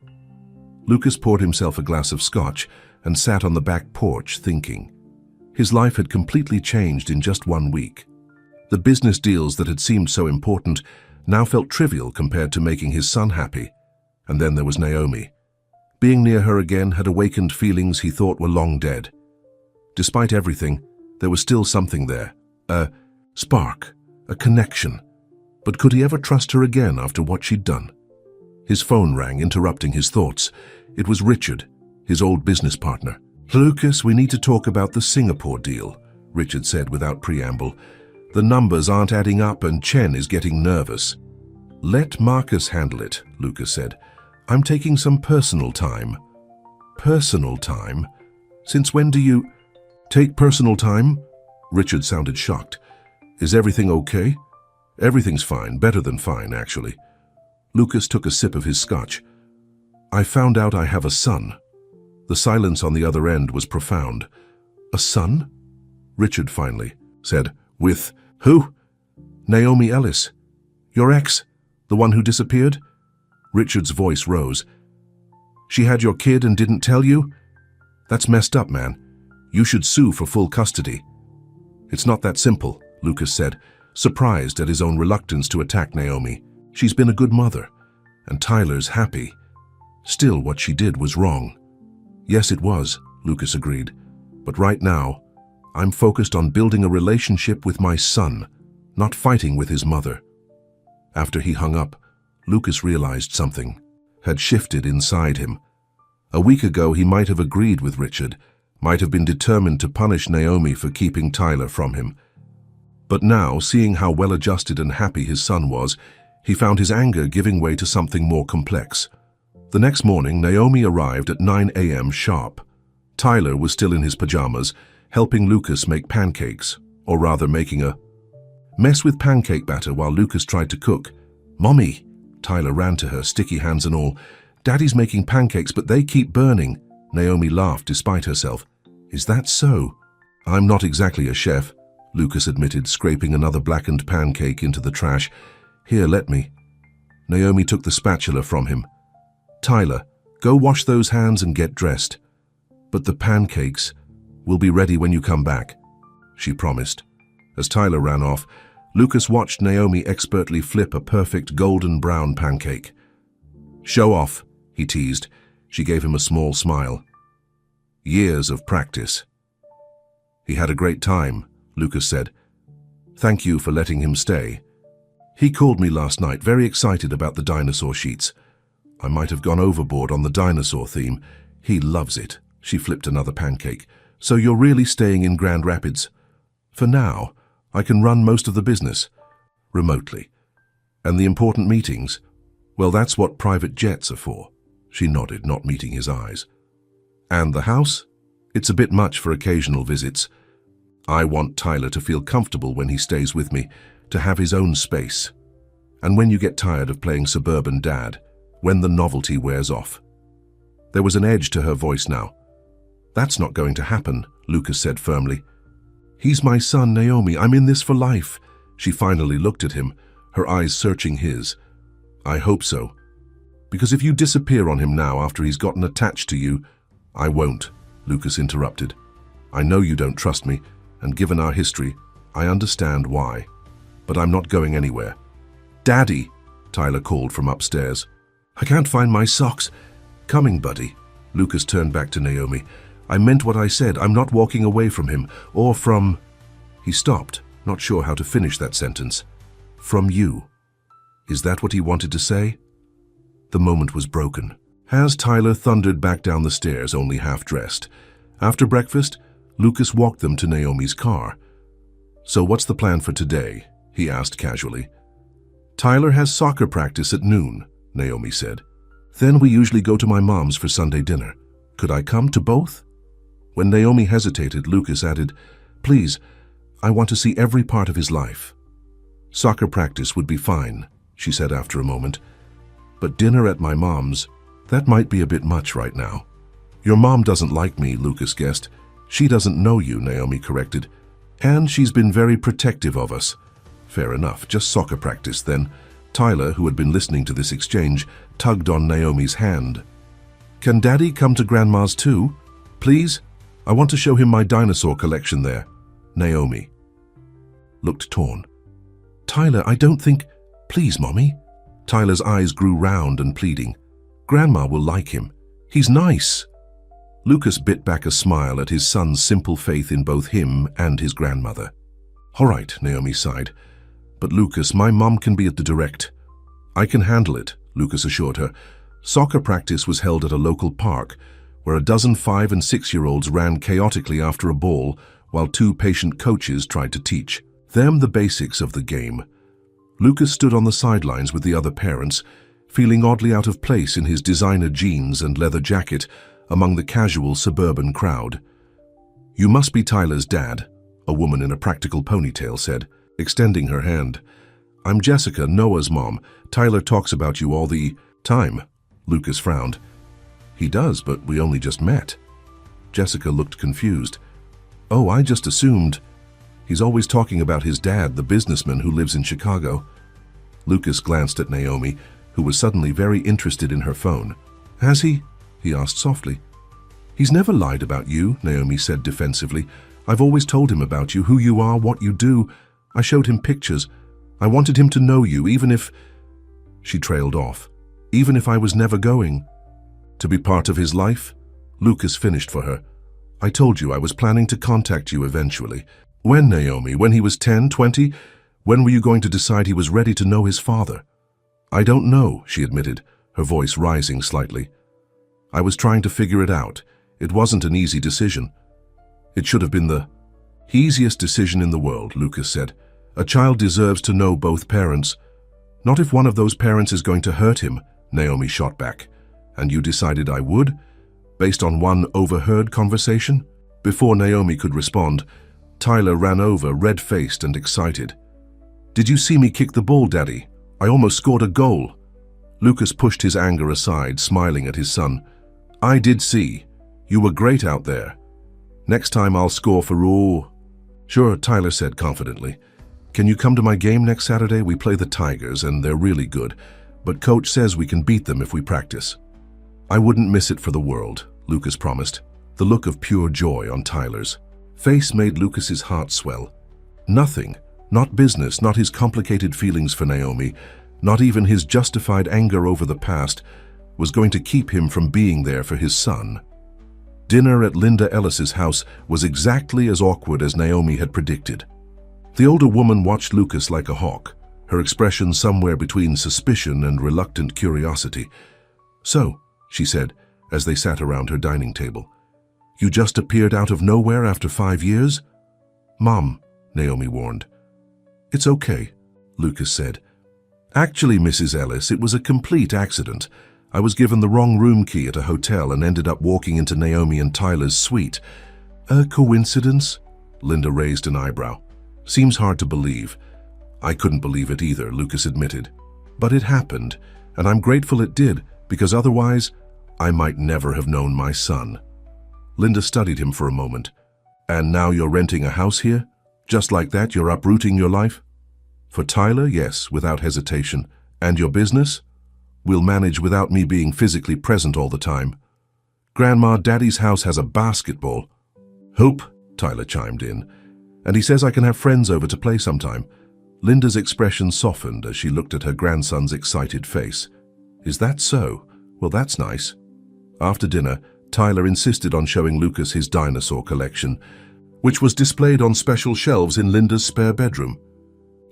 Lucas poured himself a glass of scotch and sat on the back porch thinking. His life had completely changed in just 1 week. The business deals that had seemed so important now felt trivial compared to making his son happy. And then there was Naomi. Being near her again had awakened feelings he thought were long dead. Despite everything, there was still something there. A spark, a connection. But could he ever trust her again after what she'd done? His phone rang, interrupting his thoughts. It was Richard, his old business partner. "Lucas, we need to talk about the Singapore deal," Richard said without preamble. "The numbers aren't adding up and Chen is getting nervous." "Let Marcus handle it," Lucas said. "I'm taking some personal time." "Personal time? Since when do you take personal time?" Richard sounded shocked. "Is everything okay?" "Everything's fine, better than fine, actually." Lucas took a sip of his scotch. "I found out I have a son." The silence on the other end was profound. "A son?" Richard finally said. "With who?" "Naomi Ellis. Your ex, the one who disappeared?" Richard's voice rose. "She had your kid and didn't tell you? That's messed up, man. You should sue for full custody." "It's not that simple," Lucas said, surprised at his own reluctance to attack Naomi. "She's been a good mother, and Tyler's happy. Still, what she did was wrong." "Yes, it was," Lucas agreed. "But right now, I'm focused on building a relationship with my son, not fighting with his mother." After he hung up, Lucas realized something had shifted inside him. A week ago, he might have agreed with Richard, might have been determined to punish Naomi for keeping Tyler from him. But now, seeing how well-adjusted and happy his son was, he found his anger giving way to something more complex. The next morning, Naomi arrived at 9 a.m. sharp. Tyler was still in his pajamas, helping Lucas make pancakes, or rather making a mess with pancake batter while Lucas tried to cook. "Mommy!" Tyler ran to her, sticky hands and all. "Daddy's making pancakes, but they keep burning." Naomi laughed despite herself. "Is that so?" "I'm not exactly a chef," Lucas admitted, scraping another blackened pancake into the trash. "Here, let me." Naomi took the spatula from him. "Tyler, go wash those hands and get dressed. But the pancakes will be ready when you come back," she promised. As Tyler ran off, Lucas watched Naomi expertly flip a perfect golden brown pancake. "Show off," he teased. She gave him a small smile. "Years of practice." "He had a great time," Lucas said. Thank you for letting him stay. He called me last night, very excited about the dinosaur sheets. I might have gone overboard on the dinosaur theme. He loves it. She flipped another pancake. So you're really staying in Grand Rapids? For now, I can run most of the business. Remotely. And the important meetings? Well, that's what private jets are for. She nodded, not meeting his eyes. And the house? It's a bit much for occasional visits. I want Tyler to feel comfortable when he stays with me, to have his own space. And when you get tired of playing suburban dad, when the novelty wears off. There was an edge to her voice now. That's not going to happen, Lucas said firmly. He's my son, Naomi. I'm in this for life. She finally looked at him, her eyes searching his. I hope so. Because if you disappear on him now after he's gotten attached to you, I won't, Lucas interrupted. I know you don't trust me, and given our history, I understand why. But I'm not going anywhere. Daddy, Tyler called from upstairs. I can't find my socks. Coming, buddy. Lucas turned back to Naomi. I meant what I said. I'm not walking away from him, or from... He stopped, not sure how to finish that sentence. From you. Is that what he wanted to say? The moment was broken. As Tyler thundered back down the stairs, only half-dressed. After breakfast, Lucas walked them to Naomi's car. So what's the plan for today? He asked casually. Tyler has soccer practice at noon, Naomi said. Then we usually go to my mom's for Sunday dinner. Could I come to both? When Naomi hesitated, Lucas added, Please, I want to see every part of his life. Soccer practice would be fine, she said after a moment. But dinner at my mom's, that might be a bit much right now. Your mom doesn't like me, Lucas guessed. She doesn't know you, Naomi corrected. And she's been very protective of us. Fair enough, just soccer practice then. Tyler, who had been listening to this exchange, tugged on Naomi's hand. Can Daddy come to Grandma's too? Please? I want to show him my dinosaur collection there. Naomi looked torn. Tyler, I don't think... Please, Mommy. Tyler's eyes grew round and pleading. Grandma will like him. He's nice. Lucas bit back a smile at his son's simple faith in both him and his grandmother. All right, Naomi sighed. But Lucas, my mom can be at the direct. I can handle it, Lucas assured her. Soccer practice was held at a local park, where a dozen 5- and 6-year-olds ran chaotically after a ball, while 2 patient coaches tried to teach them the basics of the game. Lucas stood on the sidelines with the other parents, feeling oddly out of place in his designer jeans and leather jacket among the casual suburban crowd. You must be Tyler's dad, a woman in a practical ponytail said, extending her hand. I'm Jessica, Noah's mom. Tyler talks about you all the time. Lucas frowned. He does, but we only just met. Jessica looked confused. Oh, I just assumed. He's always talking about his dad, the businessman who lives in Chicago. Lucas glanced at Naomi, who was suddenly very interested in her phone. Has he? He asked softly. He's never lied about you, Naomi said defensively. I've always told him about you, who you are, what you do. I showed him pictures. I wanted him to know you, even if... She trailed off. Even if I was never going. To be part of his life? Lucas finished for her. I told you I was planning to contact you eventually. When, Naomi? When he was 10, 20? When were you going to decide he was ready to know his father? I don't know, she admitted, her voice rising slightly. I was trying to figure it out. It wasn't an easy decision. It should have been the easiest decision in the world, Lucas said. A child deserves to know both parents. Not if one of those parents is going to hurt him, Naomi shot back. And you decided I would? Based on one overheard conversation? Before Naomi could respond, Tyler ran over, red-faced and excited. Did you see me kick the ball, Daddy? I almost scored a goal. Lucas pushed his anger aside, smiling at his son. I did see. You were great out there. Next time I'll score for all. Sure, Tyler said confidently. Can you come to my game next Saturday? We play the Tigers and they're really good, but Coach says we can beat them if we practice. I wouldn't miss it for the world, Lucas promised. The look of pure joy on Tyler's face made Lucas's heart swell. Nothing, not business, not his complicated feelings for Naomi, not even his justified anger over the past, was going to keep him from being there for his son. Dinner at Linda Ellis's house was exactly as awkward as Naomi had predicted. The older woman watched Lucas like a hawk, her expression somewhere between suspicion and reluctant curiosity. "So," she said, as they sat around her dining table, "you just appeared out of nowhere after 5 years?" "Mom," Naomi warned. "It's okay," Lucas said. "Actually, Mrs. Ellis, it was a complete accident. I was given the wrong room key at a hotel and ended up walking into Naomi and Tyler's suite." "A coincidence?" Linda raised an eyebrow. "Seems hard to believe." "I couldn't believe it either," Lucas admitted. "But it happened, and I'm grateful it did, because otherwise, I might never have known my son." Linda studied him for a moment. "And now you're renting a house here? Just like that, you're uprooting your life?" "For Tyler, yes, without hesitation. And your business?" "We'll manage without me being physically present all the time." "Grandma, Daddy's house has a basketball." "Hope," Tyler chimed in. "And he says I can have friends over to play sometime." Linda's expression softened as she looked at her grandson's excited face. "Is that so? Well, that's nice." After dinner, Tyler insisted on showing Lucas his dinosaur collection, which was displayed on special shelves in Linda's spare bedroom.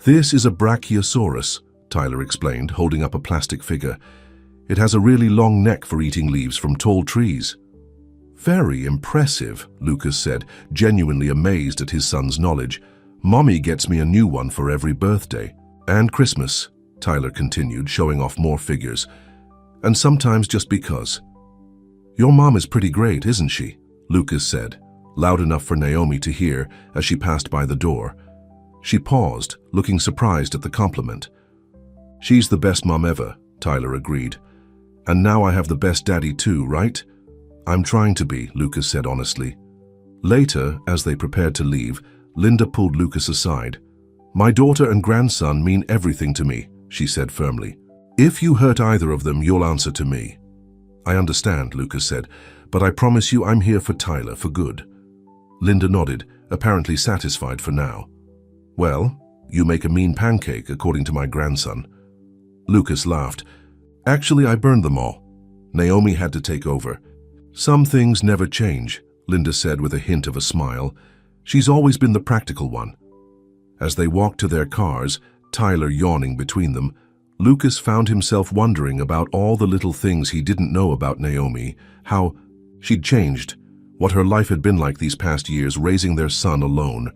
"This is a Brachiosaurus," Tyler explained, holding up a plastic figure. "It has a really long neck for eating leaves from tall trees." "Very impressive," Lucas said, genuinely amazed at his son's knowledge. "Mommy gets me a new one for every birthday. And Christmas," Tyler continued, showing off more figures. "And sometimes just because." "Your mom is pretty great, isn't she?" Lucas said, loud enough for Naomi to hear as she passed by the door. She paused, looking surprised at the compliment. "She's the best mom ever," Tyler agreed. "And now I have the best daddy too, right?" "I'm trying to be," Lucas said honestly. Later, as they prepared to leave, Linda pulled Lucas aside. "My daughter and grandson mean everything to me," she said firmly. "If you hurt either of them, you'll answer to me." "I understand," Lucas said, "but I promise you I'm here for Tyler, for good." Linda nodded, apparently satisfied for now. "Well, you make a mean pancake, according to my grandson." Lucas laughed. "Actually, I burned them all. Naomi had to take over." "Some things never change," Linda said with a hint of a smile. "She's always been the practical one." As they walked to their cars, Tyler yawning between them, Lucas found himself wondering about all the little things he didn't know about Naomi, how she'd changed, what her life had been like these past years raising their son alone.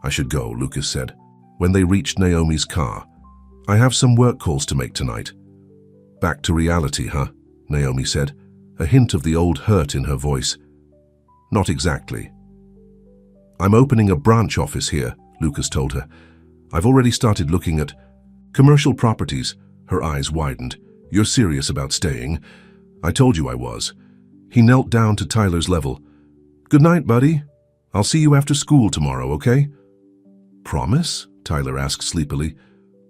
"I should go," Lucas said, when they reached Naomi's car. "I have some work calls to make tonight." "Back to reality, huh?" Naomi said, a hint of the old hurt in her voice. "Not exactly." "I'm opening a branch office here," Lucas told her. "I've already started looking at commercial properties." Her eyes widened. "You're serious about staying?" "I told you I was." He knelt down to Tyler's level. "Good night, buddy. I'll see you after school tomorrow, okay?" "Promise?" Tyler asked sleepily.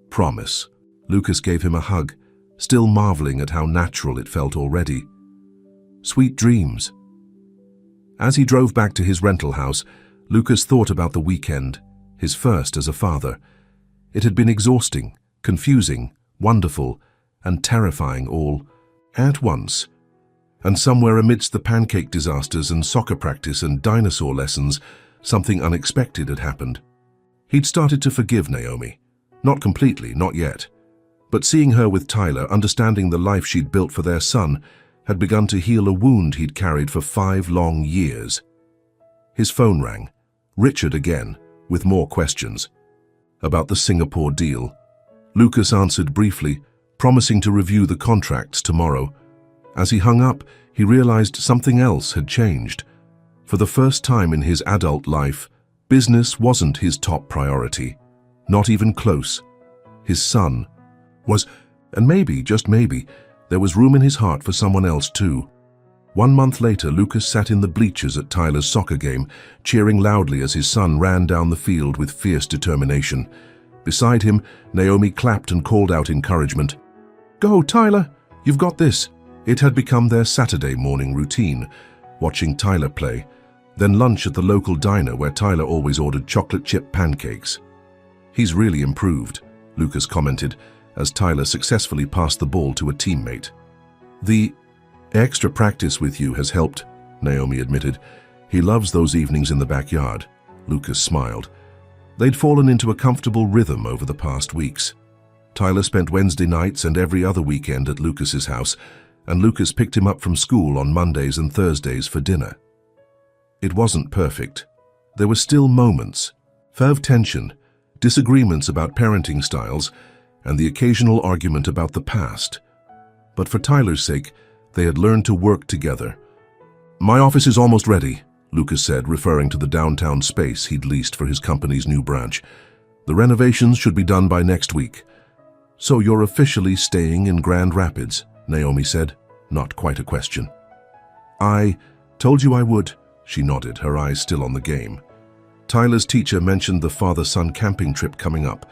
"Promise." Lucas gave him a hug, still marveling at how natural it felt already. "Sweet dreams." As he drove back to his rental house, Lucas thought about the weekend, his first as a father. It had been exhausting, confusing, wonderful, and terrifying all at once. And somewhere amidst the pancake disasters and soccer practice and dinosaur lessons, something unexpected had happened. He'd started to forgive Naomi. Not completely, not yet. But seeing her with Tyler, understanding the life she'd built for their son, had begun to heal a wound he'd carried for 5 long years. His phone rang. Richard again, with more questions. About the Singapore deal. Lucas answered briefly, promising to review the contracts tomorrow. As he hung up, he realized something else had changed. For the first time in his adult life, business wasn't his top priority. Not even close. His son was, and maybe, just maybe, there was room in his heart for someone else too. 1 month later, Lucas sat in the bleachers at Tyler's soccer game, cheering loudly as his son ran down the field with fierce determination. Beside him, Naomi clapped and called out encouragement. "Go, Tyler! You've got this!" It had become their Saturday morning routine, watching Tyler play, then lunch at the local diner where Tyler always ordered chocolate chip pancakes. "He's really improved," Lucas commented, as Tyler successfully passed the ball to a teammate. "The extra practice with you has helped," Naomi admitted. "He loves those evenings in the backyard." Lucas smiled. They'd fallen into a comfortable rhythm over the past weeks. Tyler spent Wednesday nights and every other weekend at Lucas's house, and Lucas picked him up from school on Mondays and Thursdays for dinner. It wasn't perfect. There were still moments of tension, disagreements about parenting styles, and the occasional argument about the past. But for Tyler's sake, they had learned to work together. "My office is almost ready," Lucas said, referring to the downtown space he'd leased for his company's new branch. "The renovations should be done by next week." "So you're officially staying in Grand Rapids," Naomi said, not quite a question. "I told you I would," she nodded, her eyes still on the game. Tyler's teacher mentioned the father-son camping trip coming up.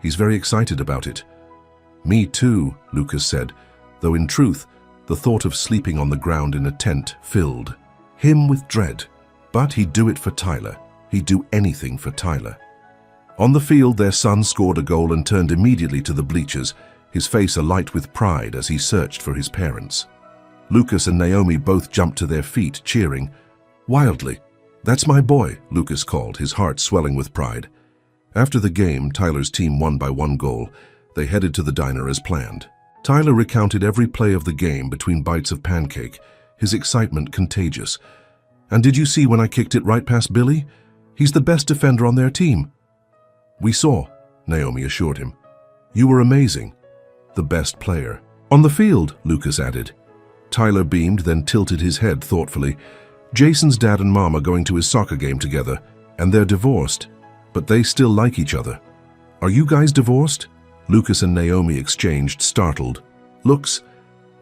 He's very excited about it. "Me too," Lucas said, though in truth, the thought of sleeping on the ground in a tent filled him with dread. But he'd do it for Tyler. He'd do anything for Tyler. On the field, their son scored a goal and turned immediately to the bleachers, his face alight with pride as he searched for his parents. Lucas and Naomi both jumped to their feet, cheering wildly. "That's my boy," Lucas called, his heart swelling with pride. After the game, Tyler's team won by 1 goal. They headed to the diner as planned. Tyler recounted every play of the game between bites of pancake, his excitement contagious. "And did you see when I kicked it right past Billy? He's the best defender on their team." "We saw," Naomi assured him. "You were amazing. The best player." "On the field," Lucas added. Tyler beamed, then tilted his head thoughtfully. "Jason's dad and mom are going to his soccer game together, and they're divorced, but they still like each other." "Are you guys divorced?" Lucas and Naomi exchanged startled looks.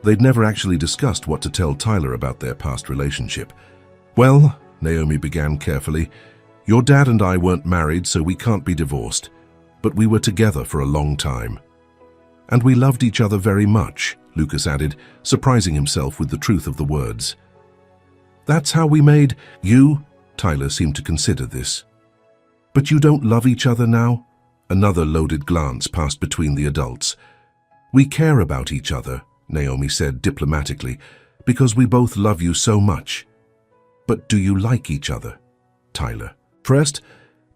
They'd never actually discussed what to tell Tyler about their past relationship. "Well," Naomi began carefully, "your dad and I weren't married, so we can't be divorced, but we were together for a long time. And we loved each other very much," Lucas added, surprising himself with the truth of the words. "That's how we made you?" Tyler seemed to consider this. "But you don't love each other now?" Another loaded glance passed between the adults. "We care about each other," Naomi said diplomatically, "because we both love you so much." "But do you like each other?" Tyler pressed.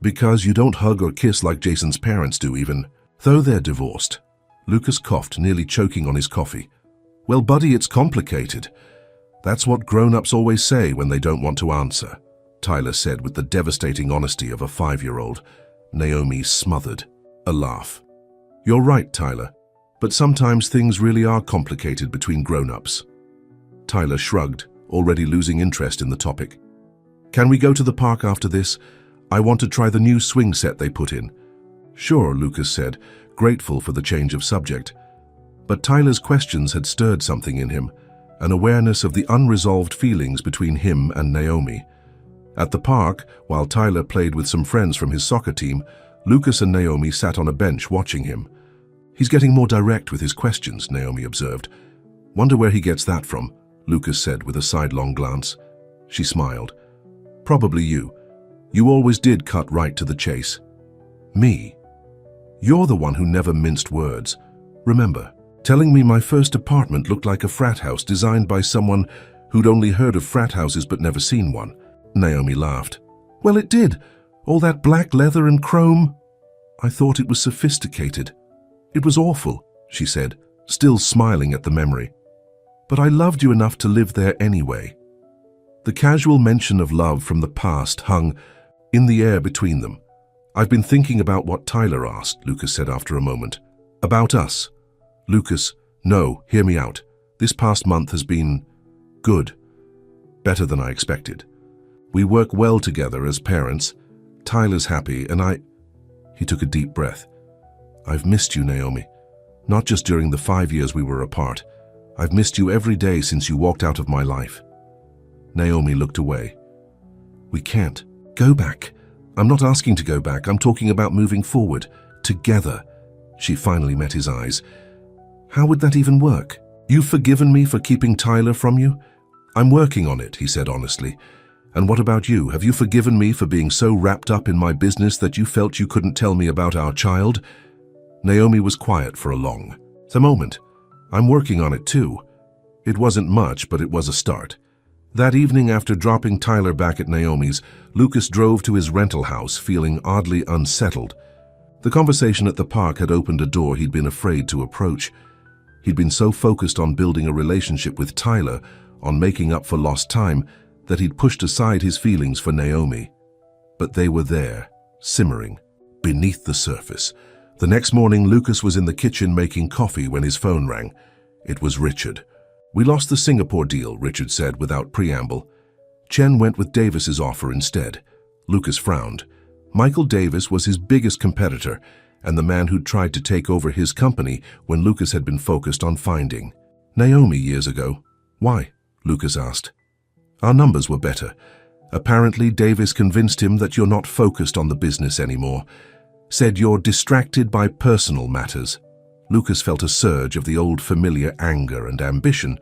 "Because you don't hug or kiss like Jason's parents do even, though they're divorced." Lucas coughed, nearly choking on his coffee. "Well, buddy, it's complicated. That's what grown-ups always say when they don't want to answer," Tyler said with the devastating honesty of a 5-year-old. Naomi smothered a laugh. "You're right, Tyler, but sometimes things really are complicated between grown-ups." Tyler shrugged, already losing interest in the topic. "Can we go to the park after this? I want to try the new swing set they put in." "Sure," Lucas said, grateful for the change of subject. But Tyler's questions had stirred something in him, an awareness of the unresolved feelings between him and Naomi. At the park, while Tyler played with some friends from his soccer team, Lucas and Naomi sat on a bench watching him. "He's getting more direct with his questions," Naomi observed. "Wonder where he gets that from," Lucas said with a sidelong glance. She smiled. "Probably you. You always did cut right to the chase." "Me? You're the one who never minced words. Remember, telling me my first apartment looked like a frat house designed by someone who'd only heard of frat houses but never seen one." Naomi laughed. "Well, it did. All that black leather and chrome. I thought it was sophisticated. It was awful," she said, still smiling at the memory. "But I loved you enough to live there anyway." The casual mention of love from the past hung in the air between them. "I've been thinking about what Tyler asked," Lucas said after a moment. "About us." "Lucas, no, hear me out. This past month has been good. Better than I expected. We work well together as parents. Tyler's happy, and He took a deep breath. "I've missed you, Naomi. Not just during the 5 years we were apart. I've missed you every day since you walked out of my life." Naomi looked away. "We can't. Go back. I'm not asking to go back. I'm talking about moving forward. Together." She finally met his eyes. "How would that even work? You've forgiven me for keeping Tyler from you?" "I'm working on it," he said honestly. "And what about you? Have you forgiven me for being so wrapped up in my business that you felt you couldn't tell me about our child?" Naomi was quiet for a moment. "I'm working on it too. It wasn't much, but it was a start." That evening, after dropping Tyler back at Naomi's, Lucas drove to his rental house feeling oddly unsettled. The conversation at the park had opened a door he'd been afraid to approach. He'd been so focused on building a relationship with Tyler, on making up for lost time, that he'd pushed aside his feelings for Naomi. But they were there, simmering, beneath the surface. The next morning, Lucas was in the kitchen making coffee when his phone rang. It was Richard. "We lost the Singapore deal," Richard said without preamble. Chen went with Davis's offer instead. Lucas frowned. Michael Davis was his biggest competitor and the man who'd tried to take over his company when Lucas had been focused on finding Naomi years ago. "Why?" Lucas asked. "Our numbers were better. Apparently, Davis convinced him that you're not focused on the business anymore. Said you're distracted by personal matters." Lucas felt a surge of the old familiar anger and ambition.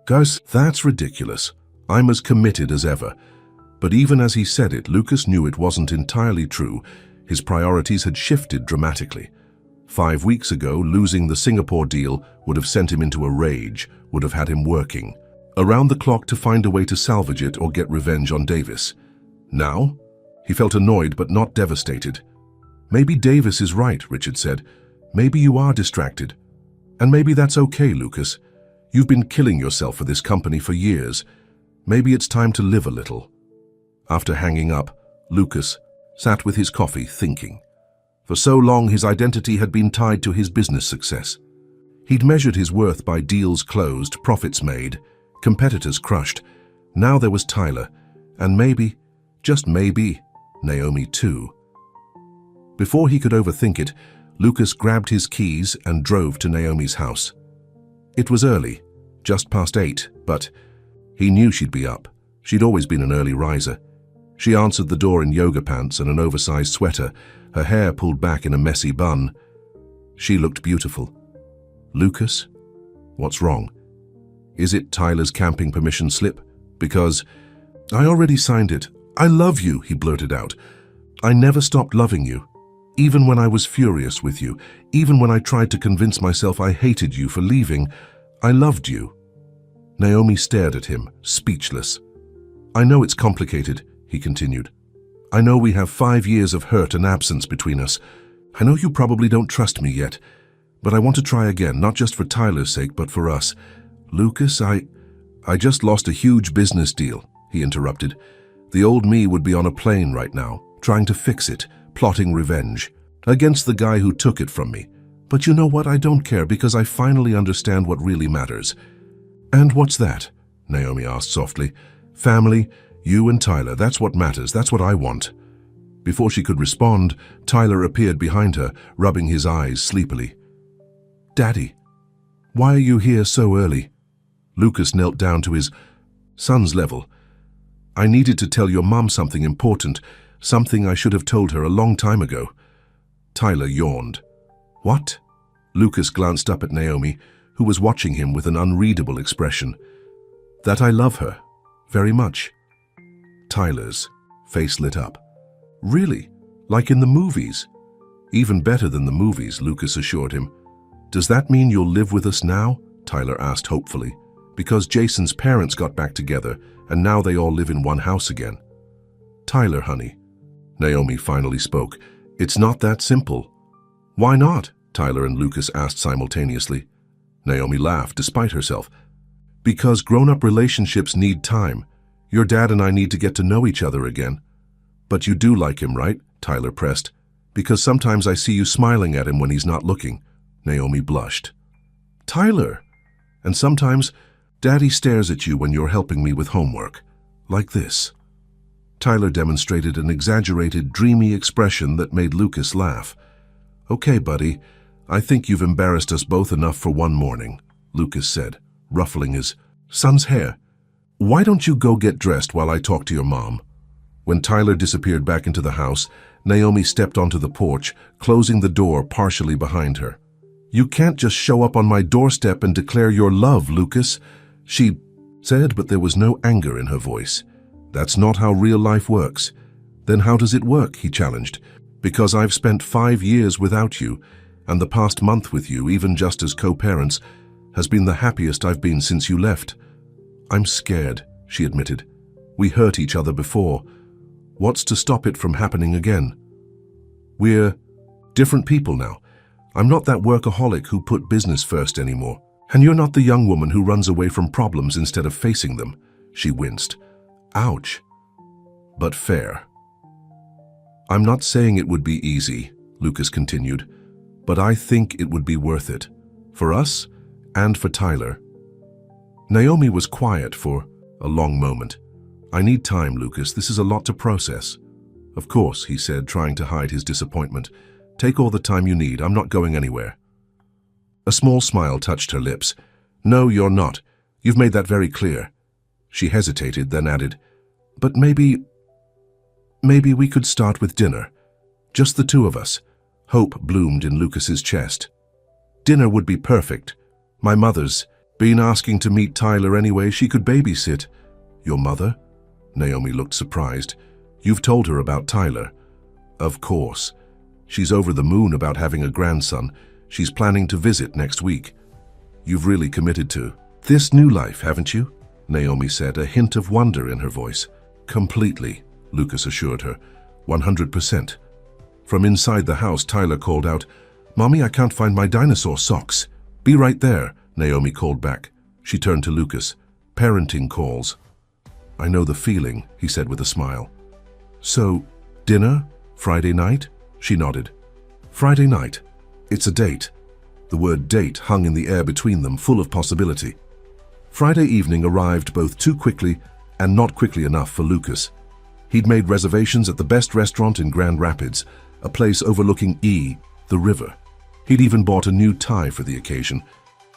"Gus, that's ridiculous. I'm as committed as ever." But even as he said it, Lucas knew it wasn't entirely true. His priorities had shifted dramatically. 5 weeks ago, losing the Singapore deal would have sent him into a rage, would have had him working around the clock to find a way to salvage it or get revenge on Davis. Now, he felt annoyed but not devastated. "Maybe Davis is right," Richard said. "Maybe you are distracted. And maybe that's okay, Lucas. You've been killing yourself for this company for years. Maybe it's time to live a little." After hanging up, Lucas sat with his coffee thinking. For so long, his identity had been tied to his business success. He'd measured his worth by deals closed, profits made, competitors crushed. Now there was Tyler, and maybe, just maybe, Naomi too. Before he could overthink it, Lucas grabbed his keys and drove to Naomi's house. It was early, just past 8, but he knew she'd be up. She'd always been an early riser. She answered the door in yoga pants and an oversized sweater, her hair pulled back in a messy bun. She looked beautiful. "Lucas? What's wrong? Is it Tyler's camping permission slip? Because I already signed it. I love you," he blurted out. "I never stopped loving you. Even when I was furious with you, even when I tried to convince myself I hated you for leaving, I loved you." Naomi stared at him, speechless. "I know it's complicated," he continued. "I know we have 5 years of hurt and absence between us. I know you probably don't trust me yet, but I want to try again, not just for Tyler's sake, but for us. Lucas, I just lost a huge business deal," he interrupted. "The old me would be on a plane right now, trying to fix it, plotting revenge against the guy who took it from me. But you know what? I don't care because I finally understand what really matters." "And what's that?" Naomi asked softly. "Family, you and Tyler, that's what matters, that's what I want." Before she could respond, Tyler appeared behind her, rubbing his eyes sleepily. "Daddy, why are you here so early?" Lucas knelt down to his son's level. "I needed to tell your mom something important, something I should have told her a long time ago." Tyler yawned. "What?" Lucas glanced up at Naomi, who was watching him with an unreadable expression. "That I love her, very much." Tyler's face lit up. "Really? Like in the movies?" "Even better than the movies," Lucas assured him. "Does that mean you'll live with us now?" Tyler asked hopefully. "Because Jason's parents got back together, and now they all live in one house again." "Tyler, honey," Naomi finally spoke, "it's not that simple." "Why not?" Tyler and Lucas asked simultaneously. Naomi laughed despite herself. "Because grown-up relationships need time. Your dad and I need to get to know each other again." "But you do like him, right?" Tyler pressed. "Because sometimes I see you smiling at him when he's not looking." Naomi blushed. "Tyler! And sometimes Daddy stares at you when you're helping me with homework. Like this." Tyler demonstrated an exaggerated, dreamy expression that made Lucas laugh. "Okay, buddy, I think you've embarrassed us both enough for one morning," Lucas said, ruffling his son's hair. "Why don't you go get dressed while I talk to your mom?" When Tyler disappeared back into the house, Naomi stepped onto the porch, closing the door partially behind her. "You can't just show up on my doorstep and declare your love, Lucas," she said, but there was no anger in her voice. "That's not how real life works." "Then how does it work?" he challenged. "Because I've spent 5 years without you, and the past month with you, even just as co-parents, has been the happiest I've been since you left." "I'm scared," she admitted. "We hurt each other before. What's to stop it from happening again? We're different people now. I'm not that workaholic who put business first anymore. And you're not the young woman who runs away from problems instead of facing them." She winced. "Ouch. But fair." "I'm not saying it would be easy," Lucas continued, "but I think it would be worth it. For us and for Tyler." Naomi was quiet for a long moment. "I need time, Lucas. This is a lot to process." "Of course," he said, trying to hide his disappointment. "Take all the time you need. I'm not going anywhere." A small smile touched her lips. "No, you're not. You've made that very clear." She hesitated, then added, "But maybe we could start with dinner. Just the two of us." Hope bloomed in Lucas's chest. "Dinner would be perfect. My mother's been asking to meet Tyler anyway. She could babysit." "Your mother?" Naomi looked surprised. "You've told her about Tyler?" "Of course. She's over the moon about having a grandson. She's planning to visit next week." "You've really committed to this new life, haven't you?" Naomi said, a hint of wonder in her voice. "Completely," Lucas assured her. 100%. From inside the house, Tyler called out, "Mommy, I can't find my dinosaur socks." "Be right there," Naomi called back. She turned to Lucas. "Parenting calls." "I know the feeling," he said with a smile. "So, dinner? Friday night?" She nodded. "Friday night. It's a date." The word date hung in the air between them, full of possibility. Friday evening arrived both too quickly and not quickly enough for Lucas. He'd made reservations at the best restaurant in Grand Rapids, a place overlooking the river. He'd even bought a new tie for the occasion.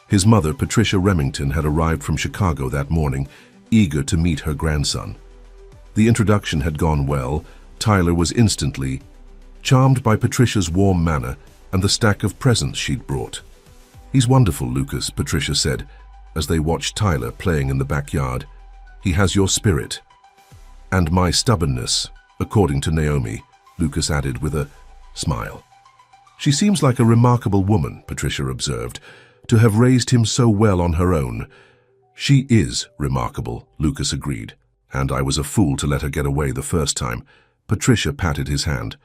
His mother, Patricia Remington, had arrived from Chicago that morning, eager to meet her grandson. The introduction had gone well. Tyler was instantly charmed by Patricia's warm manner and the stack of presents she'd brought. "He's wonderful, Lucas," Patricia said, as they watched Tyler playing in the backyard. "He has your spirit." "And my stubbornness, according to Naomi," Lucas added with a smile. "She seems like a remarkable woman," Patricia observed, "to have raised him so well on her own." "She is remarkable," Lucas agreed, "and I was a fool to let her get away the first time." Patricia patted his hand.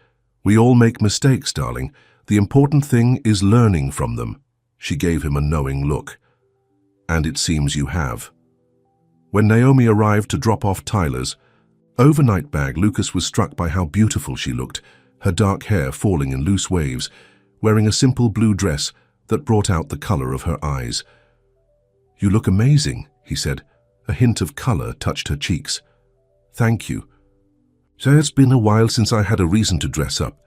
"We all make mistakes, darling. The important thing is learning from them." She gave him a knowing look. "And it seems you have." When Naomi arrived to drop off Tyler's overnight bag, Lucas was struck by how beautiful she looked, her dark hair falling in loose waves, wearing a simple blue dress that brought out the color of her eyes. "You look amazing," he said. A hint of color touched her cheeks. "Thank you. So it's been a while since I had a reason to dress up."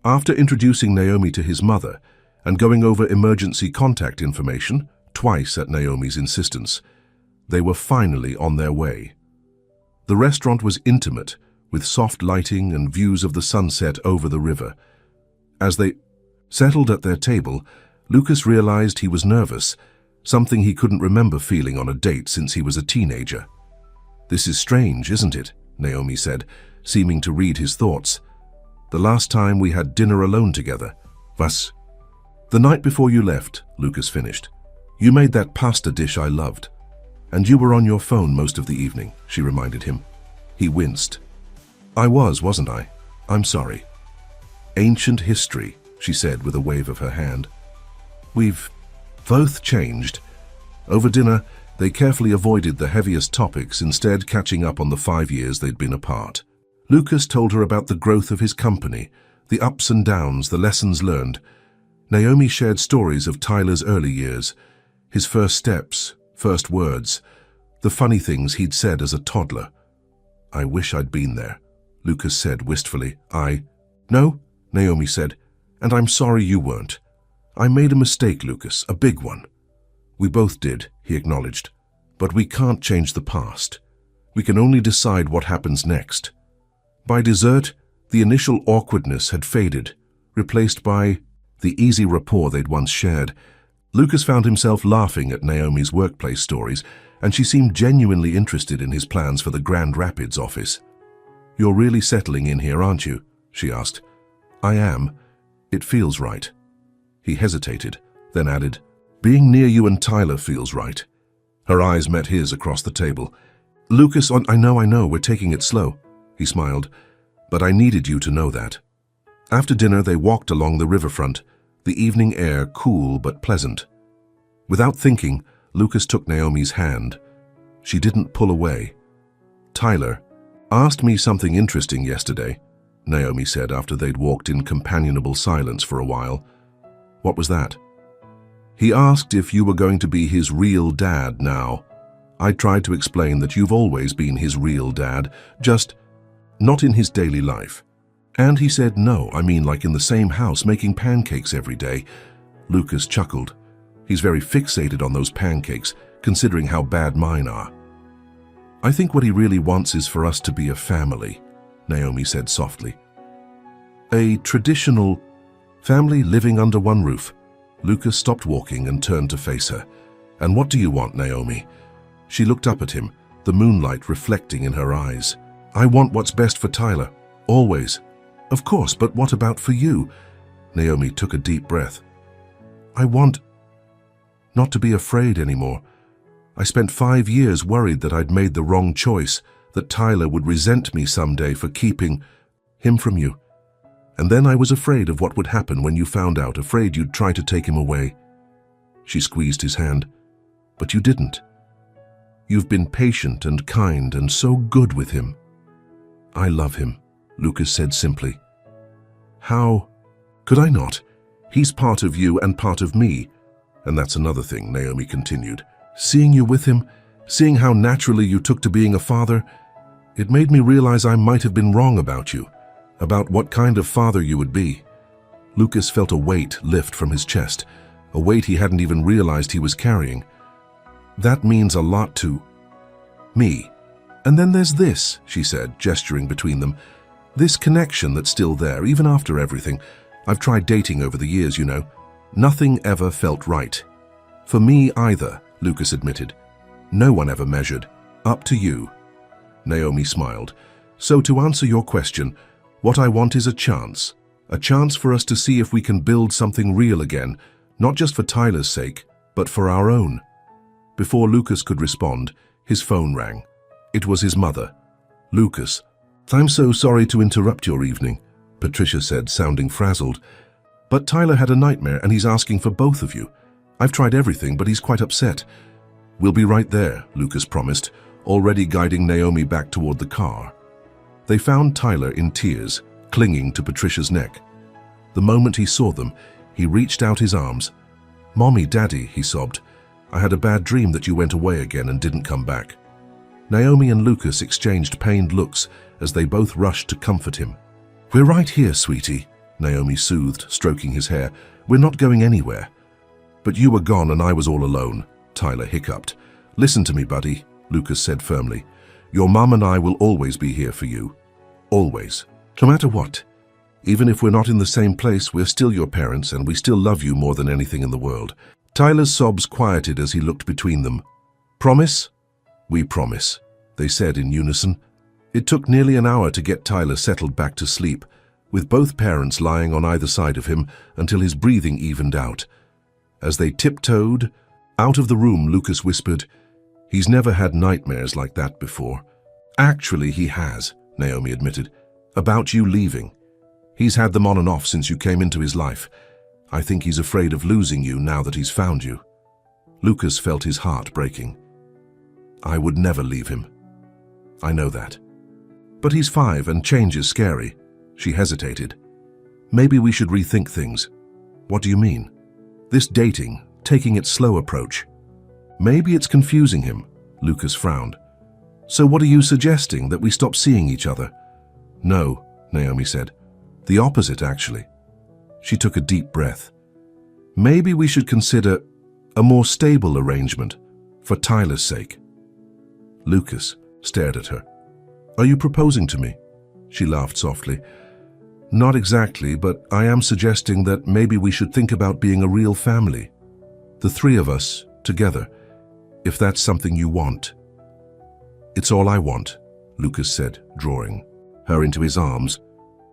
After introducing Naomi to his mother and going over emergency contact information, twice at Naomi's insistence, they were finally on their way. The restaurant was intimate, with soft lighting and views of the sunset over the river. As they settled at their table, Lucas realized he was nervous, something he couldn't remember feeling on a date since he was a teenager. "This is strange, isn't it?" Naomi said, seeming to read his thoughts. "The last time we had dinner alone together. Was the night before you left," Lucas finished. "You made that pasta dish I loved. And you were on your phone most of the evening," she reminded him. He winced. "I wasn't I? I'm sorry." "Ancient history," she said with a wave of her hand. "We've both changed." Over dinner, they carefully avoided the heaviest topics, instead catching up on the 5 years they'd been apart. Lucas told her about the growth of his company, the ups and downs, the lessons learned. Naomi shared stories of Tyler's early years, his first steps, first words, the funny things he'd said as a toddler. "I wish I'd been there," Lucas said wistfully. "No," Naomi said, "and I'm sorry you weren't. I made a mistake, Lucas, a big one." "We both did," he acknowledged. "But we can't change the past. We can only decide what happens next." By dessert, the initial awkwardness had faded, replaced by the easy rapport they'd once shared. Lucas found himself laughing at Naomi's workplace stories, and she seemed genuinely interested in his plans for the Grand Rapids office. "You're really settling in here, aren't you?" she asked. "I am. It feels right." He hesitated, then added, "Being near you and Tyler feels right." Her eyes met his across the table. Lucas, I know, we're taking it slow, he smiled, but I needed you to know that. After dinner, they walked along the riverfront, the evening air cool but pleasant. Without thinking, Lucas took Naomi's hand. She didn't pull away. Tyler asked me something interesting yesterday, Naomi said after they'd walked in companionable silence for a while. What was that? He asked if you were going to be his real dad now. I tried to explain that you've always been his real dad, just not in his daily life. And he said no, I mean like in the same house making pancakes every day. Lucas chuckled. He's very fixated on those pancakes, considering how bad mine are. I think what he really wants is for us to be a family, Naomi said softly. A traditional family living under one roof. Lucas stopped walking and turned to face her. And what do you want, Naomi? She looked up at him, the moonlight reflecting in her eyes. I want what's best for Tyler, always. Of course, but what about for you? Naomi took a deep breath. I want not to be afraid anymore. I spent 5 years worried that I'd made the wrong choice, that Tyler would resent me someday for keeping him from you. And then I was afraid of what would happen when you found out, afraid you'd try to take him away. She squeezed his hand. But you didn't. You've been patient and kind and so good with him. I love him, Lucas said simply. How could I not? He's part of you and part of me. And that's another thing, Naomi continued. Seeing you with him, seeing how naturally you took to being a father, it made me realize I might have been wrong about you, about what kind of father you would be. Lucas felt a weight lift from his chest, a weight he hadn't even realized he was carrying. That means a lot to me. And then there's this, she said, gesturing between them. This connection that's still there, even after everything. I've tried dating over the years, you know. Nothing ever felt right. For me either, Lucas admitted. No one ever measured. Up to you. Naomi smiled. So to answer your question, what I want is a chance for us to see if we can build something real again, not just for Tyler's sake, but for our own. Before Lucas could respond, his phone rang. It was his mother. Lucas, I'm so sorry to interrupt your evening, Patricia said, sounding frazzled. But Tyler had a nightmare and he's asking for both of you. I've tried everything, but he's quite upset. We'll be right there, Lucas promised, already guiding Naomi back toward the car. They found Tyler in tears, clinging to Patricia's neck. The moment he saw them, he reached out his arms. Mommy, Daddy, he sobbed. I had a bad dream that you went away again and didn't come back. Naomi and Lucas exchanged pained looks as they both rushed to comfort him. We're right here, sweetie, Naomi soothed, stroking his hair. We're not going anywhere. But you were gone and I was all alone, Tyler hiccuped. Listen to me, buddy, Lucas said firmly. Your mum and I will always be here for you. Always. No matter what. Even if we're not in the same place, we're still your parents and we still love you more than anything in the world. Tyler's sobs quieted as he looked between them. Promise? We promise, they said in unison. It took nearly an hour to get Tyler settled back to sleep, with both parents lying on either side of him until his breathing evened out. As they tiptoed out of the room, Lucas whispered, He's never had nightmares like that before. Actually, he has, Naomi admitted, about you leaving. He's had them on and off since you came into his life. I think he's afraid of losing you now that he's found you. Lucas felt his heart breaking. I would never leave him. I know that. But he's 5 and change is scary. She hesitated. Maybe we should rethink things. What do you mean? This dating, taking it slow approach. Maybe it's confusing him, Lucas frowned. So what are you suggesting, that we stop seeing each other? No, Naomi said. The opposite, actually. She took a deep breath. Maybe we should consider a more stable arrangement, for Tyler's sake. Lucas stared at her. Are you proposing to me? She laughed softly. Not exactly, but I am suggesting that maybe we should think about being a real family. The 3 of us, together, if that's something you want. It's all I want, Lucas said, drawing her into his arms.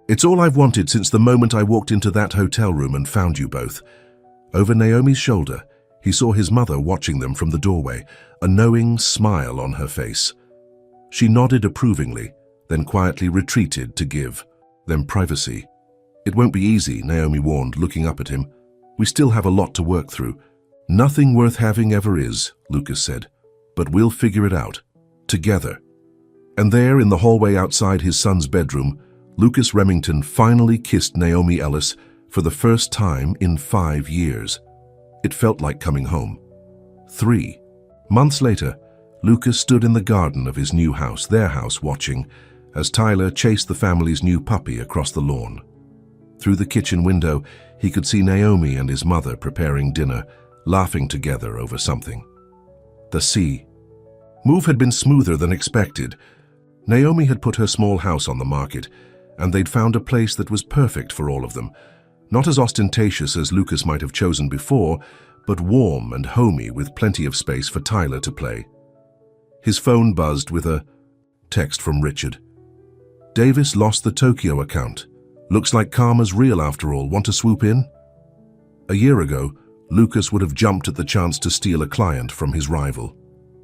It's all I've wanted since the moment I walked into that hotel room and found you both. Over Naomi's shoulder, he saw his mother watching them from the doorway, a knowing smile on her face. She nodded approvingly, then quietly retreated to give them privacy. "It won't be easy," Naomi warned, looking up at him. "We still have a lot to work through." "Nothing worth having ever is," Lucas said. "But we'll figure it out. Together." And there, in the hallway outside his son's bedroom, Lucas Remington finally kissed Naomi Ellis for the first time in 5 years. It felt like coming home. 3 months later, Lucas stood in the garden of his new house, their house, watching as Tyler chased the family's new puppy across the lawn. Through the kitchen window, he could see Naomi and his mother preparing dinner, laughing together over something. The sea. Move had been smoother than expected. Naomi had put her small house on the market, and they'd found a place that was perfect for all of them. Not as ostentatious as Lucas might have chosen before, but warm and homey with plenty of space for Tyler to play. His phone buzzed with a text from Richard. "Davis lost the Tokyo account. Looks like karma's real after all. Want to swoop in?" A year ago, Lucas would have jumped at the chance to steal a client from his rival.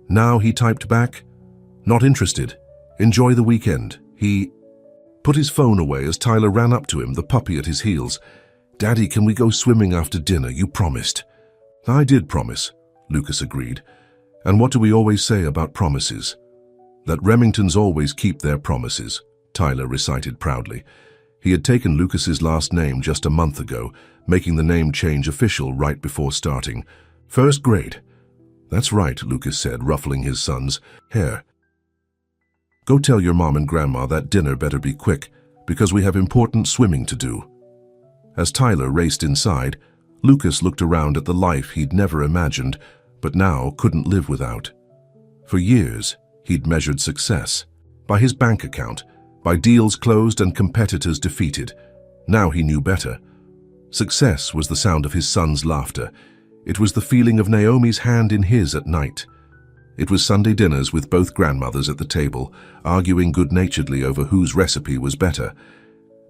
Now he typed back, "Not interested. Enjoy the weekend." He put his phone away as Tyler ran up to him, the puppy at his heels. "Daddy, can we go swimming after dinner? You promised." "I did promise," Lucas agreed. "And what do we always say about promises?" "That Remingtons always keep their promises," Tyler recited proudly. He had taken Lucas's last name just a month ago, making the name change official right before starting. "First grade." "That's right," Lucas said, ruffling his son's hair. "Go tell your mom and grandma that dinner better be quick, because we have important swimming to do." As Tyler raced inside, Lucas looked around at the life he'd never imagined, but now couldn't live without. For years, he'd measured success by his bank account, by deals closed and competitors defeated. Now he knew better. Success was the sound of his son's laughter. It was the feeling of Naomi's hand in his at night. It was Sunday dinners with both grandmothers at the table, arguing good-naturedly over whose recipe was better.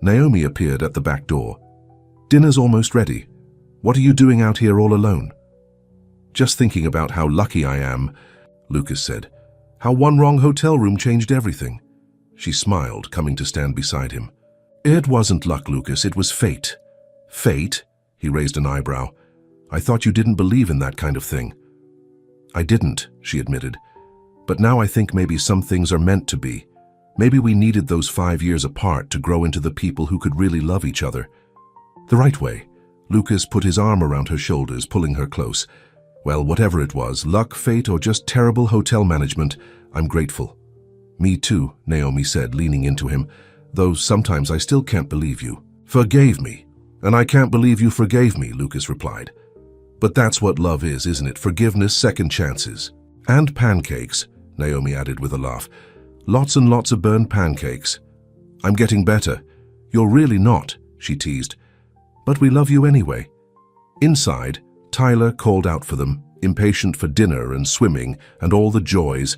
Naomi appeared at the back door. "Dinner's almost ready. What are you doing out here all alone?" "Just thinking about how lucky I am," Lucas said. "How one wrong hotel room changed everything." She smiled, coming to stand beside him. "It wasn't luck, Lucas. It was fate." "Fate?" He raised an eyebrow. "I thought you didn't believe in that kind of thing." "I didn't," she admitted. "But now I think maybe some things are meant to be. Maybe we needed those 5 years apart to grow into the people who could really love each other." "The right way." Lucas put his arm around her shoulders, pulling her close. "Well, whatever it was, luck, fate, or just terrible hotel management, I'm grateful." "Me too," Naomi said, leaning into him, "though sometimes I still can't believe you." "Forgave me. And I can't believe you forgave me," Lucas replied. "But that's what love is, isn't it? Forgiveness, second chances." "And pancakes," Naomi added with a laugh. "Lots and lots of burned pancakes." "I'm getting better." "You're really not," she teased. "But we love you anyway." Inside, Tyler called out for them, impatient for dinner and swimming and all the joys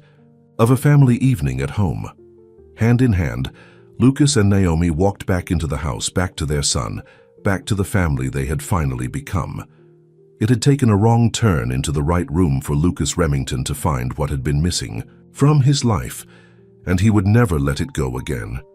of a family evening at home. Hand in hand, Lucas and Naomi walked back into the house, back to their son, back to the family they had finally become. It had taken a wrong turn into the right room for Lucas Remington to find what had been missing from his life, and he would never let it go again.